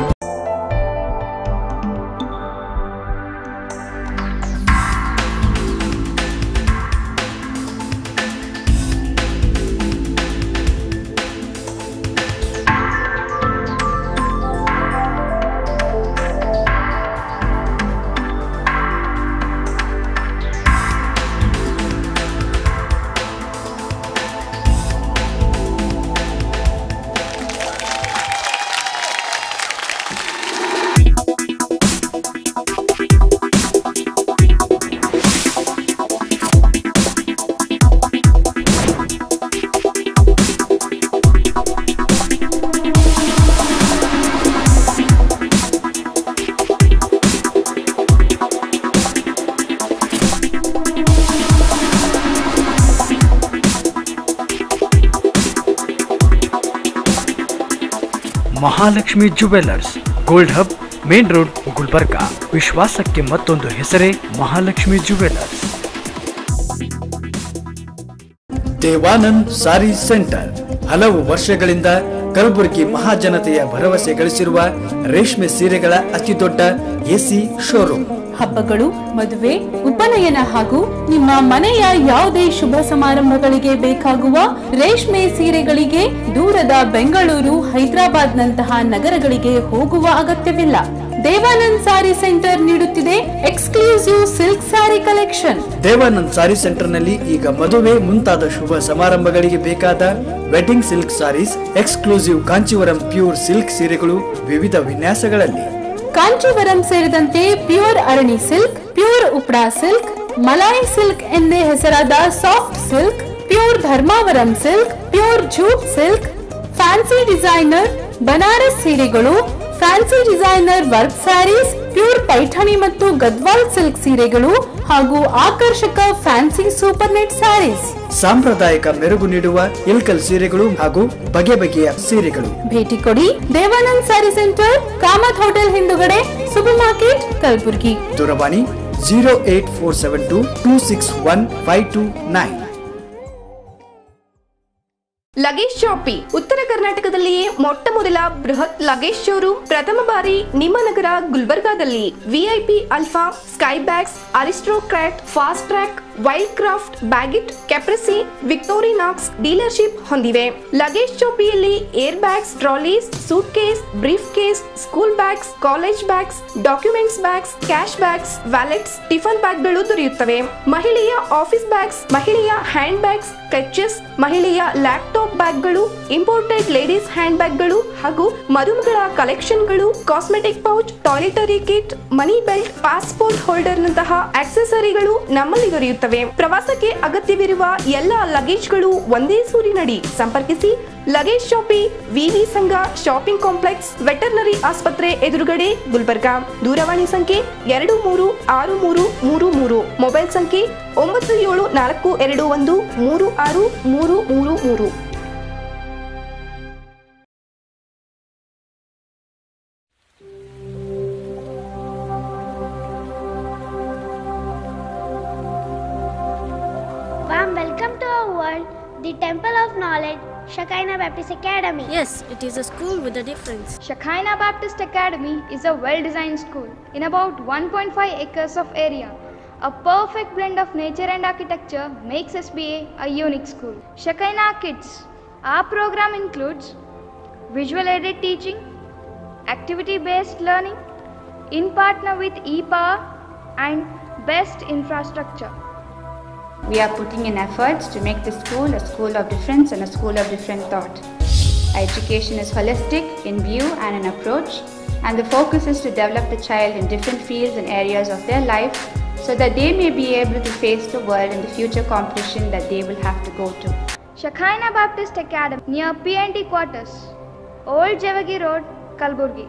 Mahalakshmi jewellers, gold hub, main road, Gulbarga. ವಿಶ್ವಾಸಕ್ಕೆ ಮತ್ತೊಂದು ಹೆಸರೇ ಮಹಾಲಕ್ಷ್ಮಿ ಜುವೆಲ್ಲರ್ಸ್. ದೇವಾನಂದ್ ಸಾರಿ ಸೆಂಟರ್ ಹಲವು ವರ್ಷಗಳಿಂದ ಕಲಬುರಗಿ ಮಹಾಜನತೆಯ ಭರವಸೆ ಗಳಿಸಿರುವ ರೇಷ್ಮೆ ಸೀರೆಗಳ ಅತಿದೊಡ್ಡ ಎಸಿ ಶೋರೂಮ್. ಹಬ್ಬಗಳು, ಮದುವೆ, ಉಪನಯನ ಹಾಗೂ ನಿಮ್ಮ ಮನೆಯ ಯಾವುದೇ ಶುಭ ಸಮಾರಂಭಗಳಿಗೆ ಬೇಕಾಗುವ ರೇಷ್ಮೆ ಸೀರೆಗಳಿಗೆ ದೂರದ ಬೆಂಗಳೂರು, ಹೈದರಾಬಾದ್ ನಂತಹ ನಗರಗಳಿಗೆ ಹೋಗುವ ಅಗತ್ಯವಿಲ್ಲ. ದೇವಾನಂದ್ ಸಾರಿ ಸೆಂಟರ್ ನೀಡುತ್ತಿದೆ exclusive silk sari collection. Devanand ಸಾರಿ ಸೆಂಟರ್ ನಲ್ಲಿ ಈಗ ಮದುವೆ ಮುಂತಾದ ಶುಭ ಸಮಾರಂಭಗಳಿಗೆ ಬೇಕಾದ wedding silk saris, exclusive Kancheevaram pure silk ಸೀರೆಗಳು ವಿವಿಧ ವಿನ್ಯಾಸಗಳಲ್ಲಿ. ಕಾಂಚೀವರಂ ಸೇರಿದಂತೆ pure Arani silk, pure Uppada silk, Malai silk ಎಂದೇ ಹೆಸರಾದ soft silk, pure Dharmavaram silk, pure jute silk, fancy designer Banaras ಸೀರೆಗಳು, fancy designer work saris, pure Paithani ಮತ್ತು ಗದ್ವಾಲ್ ಸಿಲ್ಕ್ ಸೀರೆಗಳು ಹಾಗೂ ಆಕರ್ಷಕ ಫ್ಯಾನ್ಸಿ ಸೂಪರ್ ನೆಟ್ ಸ್ಯಾರೀಸ್. ಸಾಂಪ್ರದಾಯಿಕ ಮೆರುಗು ನೀಡುವ ಇಲ್ಕಲ್ ಸೀರೆಗಳು ಹಾಗೂ ಬಗೆ ಬಗೆಯ ಸೀರೆಗಳು. ಭೇಟಿ ಕೊಡಿ Devanand saree centre, Kamath hotel ಹಿಂದುಗಡೆ, ಸೂಪರ್ ಮಾರ್ಕೆಟ್, ಕಲಬುರಗಿ. ದೂರವಾಣಿ 08472 261 ಲಗೇಜ್ ಶಾಪಿ ಉತ್ತರ ಕರ್ನಾಟಕದಲ್ಲಿಯೇ ಮೊಟ್ಟ ಮೊದಲ ಬೃಹತ್ ಲಗೇಜ್ ಶೋರೂಮ್ ಪ್ರಥಮ ಬಾರಿ ನಿಮ್ಮ ನಗರ ಗುಲ್ಬರ್ಗಾದಲ್ಲಿ. VIP Alfa, Sky Bags, Aristocrat, Fastrack, Wildcraft, Baggit, Caprese, Victorinox dealership ಹೊಂದಿವೆ. ಲಗೇಜ್ ಶಾಪಿಯಲ್ಲಿ air bags, trolleys, suitcase, briefcase, school bags, college bags, documents bags, cash bags, wallets, tiffin ಬ್ಯಾಗ್ಗಳು ದೊರೆಯುತ್ತವೆ. ಮಹಿಳೆಯ office bags, ಮಹಿಳೆಯ hand bags, clutches, ಮಹಿಳೆಯ laptop ಬ್ಯಾಗ್ಗಳು, imported ladies hand ಬ್ಯಾಗ್ಗಳು ಹಾಗೂ ಮರುಮಗಳ ಕಲೆಕ್ಷನ್ಗಳು, cosmetic pouch, toiletry kit, money belt, passport holder ನಂತಹ ಆಕ್ಸೆಸರಿಗಳು ನಮ್ಮಲ್ಲಿ ದೊರೆಯುತ್ತವೆ. ಪ್ರವಾಸಕ್ಕೆ ಅಗತ್ಯವಿರುವ ಎಲ್ಲ ಲಗೇಜ್ಗಳು ಒಂದೇ ಸೂರಿನಡಿ. ಸಂಪರ್ಕಿಸಿ ಲಗೇಜ್ ಶಾಪಿ, ವಿವಿ ಸಂಘ ಶಾಪಿಂಗ್ ಕಾಂಪ್ಲೆಕ್ಸ್, ವೆಟರ್ನರಿ ಆಸ್ಪತ್ರೆ ಎದುರುಗಡೆ, ಗುಲ್ಬರ್ಗಾ. ದೂರವಾಣಿ ಸಂಖ್ಯೆ 236333, ಮೊಬೈಲ್ ಸಂಖ್ಯೆ 9742213633. Warm welcome to our world, the Temple of Knowledge, Shekinah Baptist Academy. Yes, it is a school with a difference. Shekinah Baptist Academy is a well-designed school in about 1.5 acres of area. A perfect blend of nature and architecture makes SBA a unique school. Shekinah Kids. Our program includes visual aided teaching, activity-based learning, in partner with ePower and best infrastructure. We are putting in efforts to make the school a school of difference and a school of different thought. Our education is holistic in view and in approach, and the focus is to develop the child in different fields and areas of their life so that they may be able to face the world in the future competition that they will have to go to. Shekinah Baptist Academy near P&T quarters, Old Javagi Road, Kalburgi.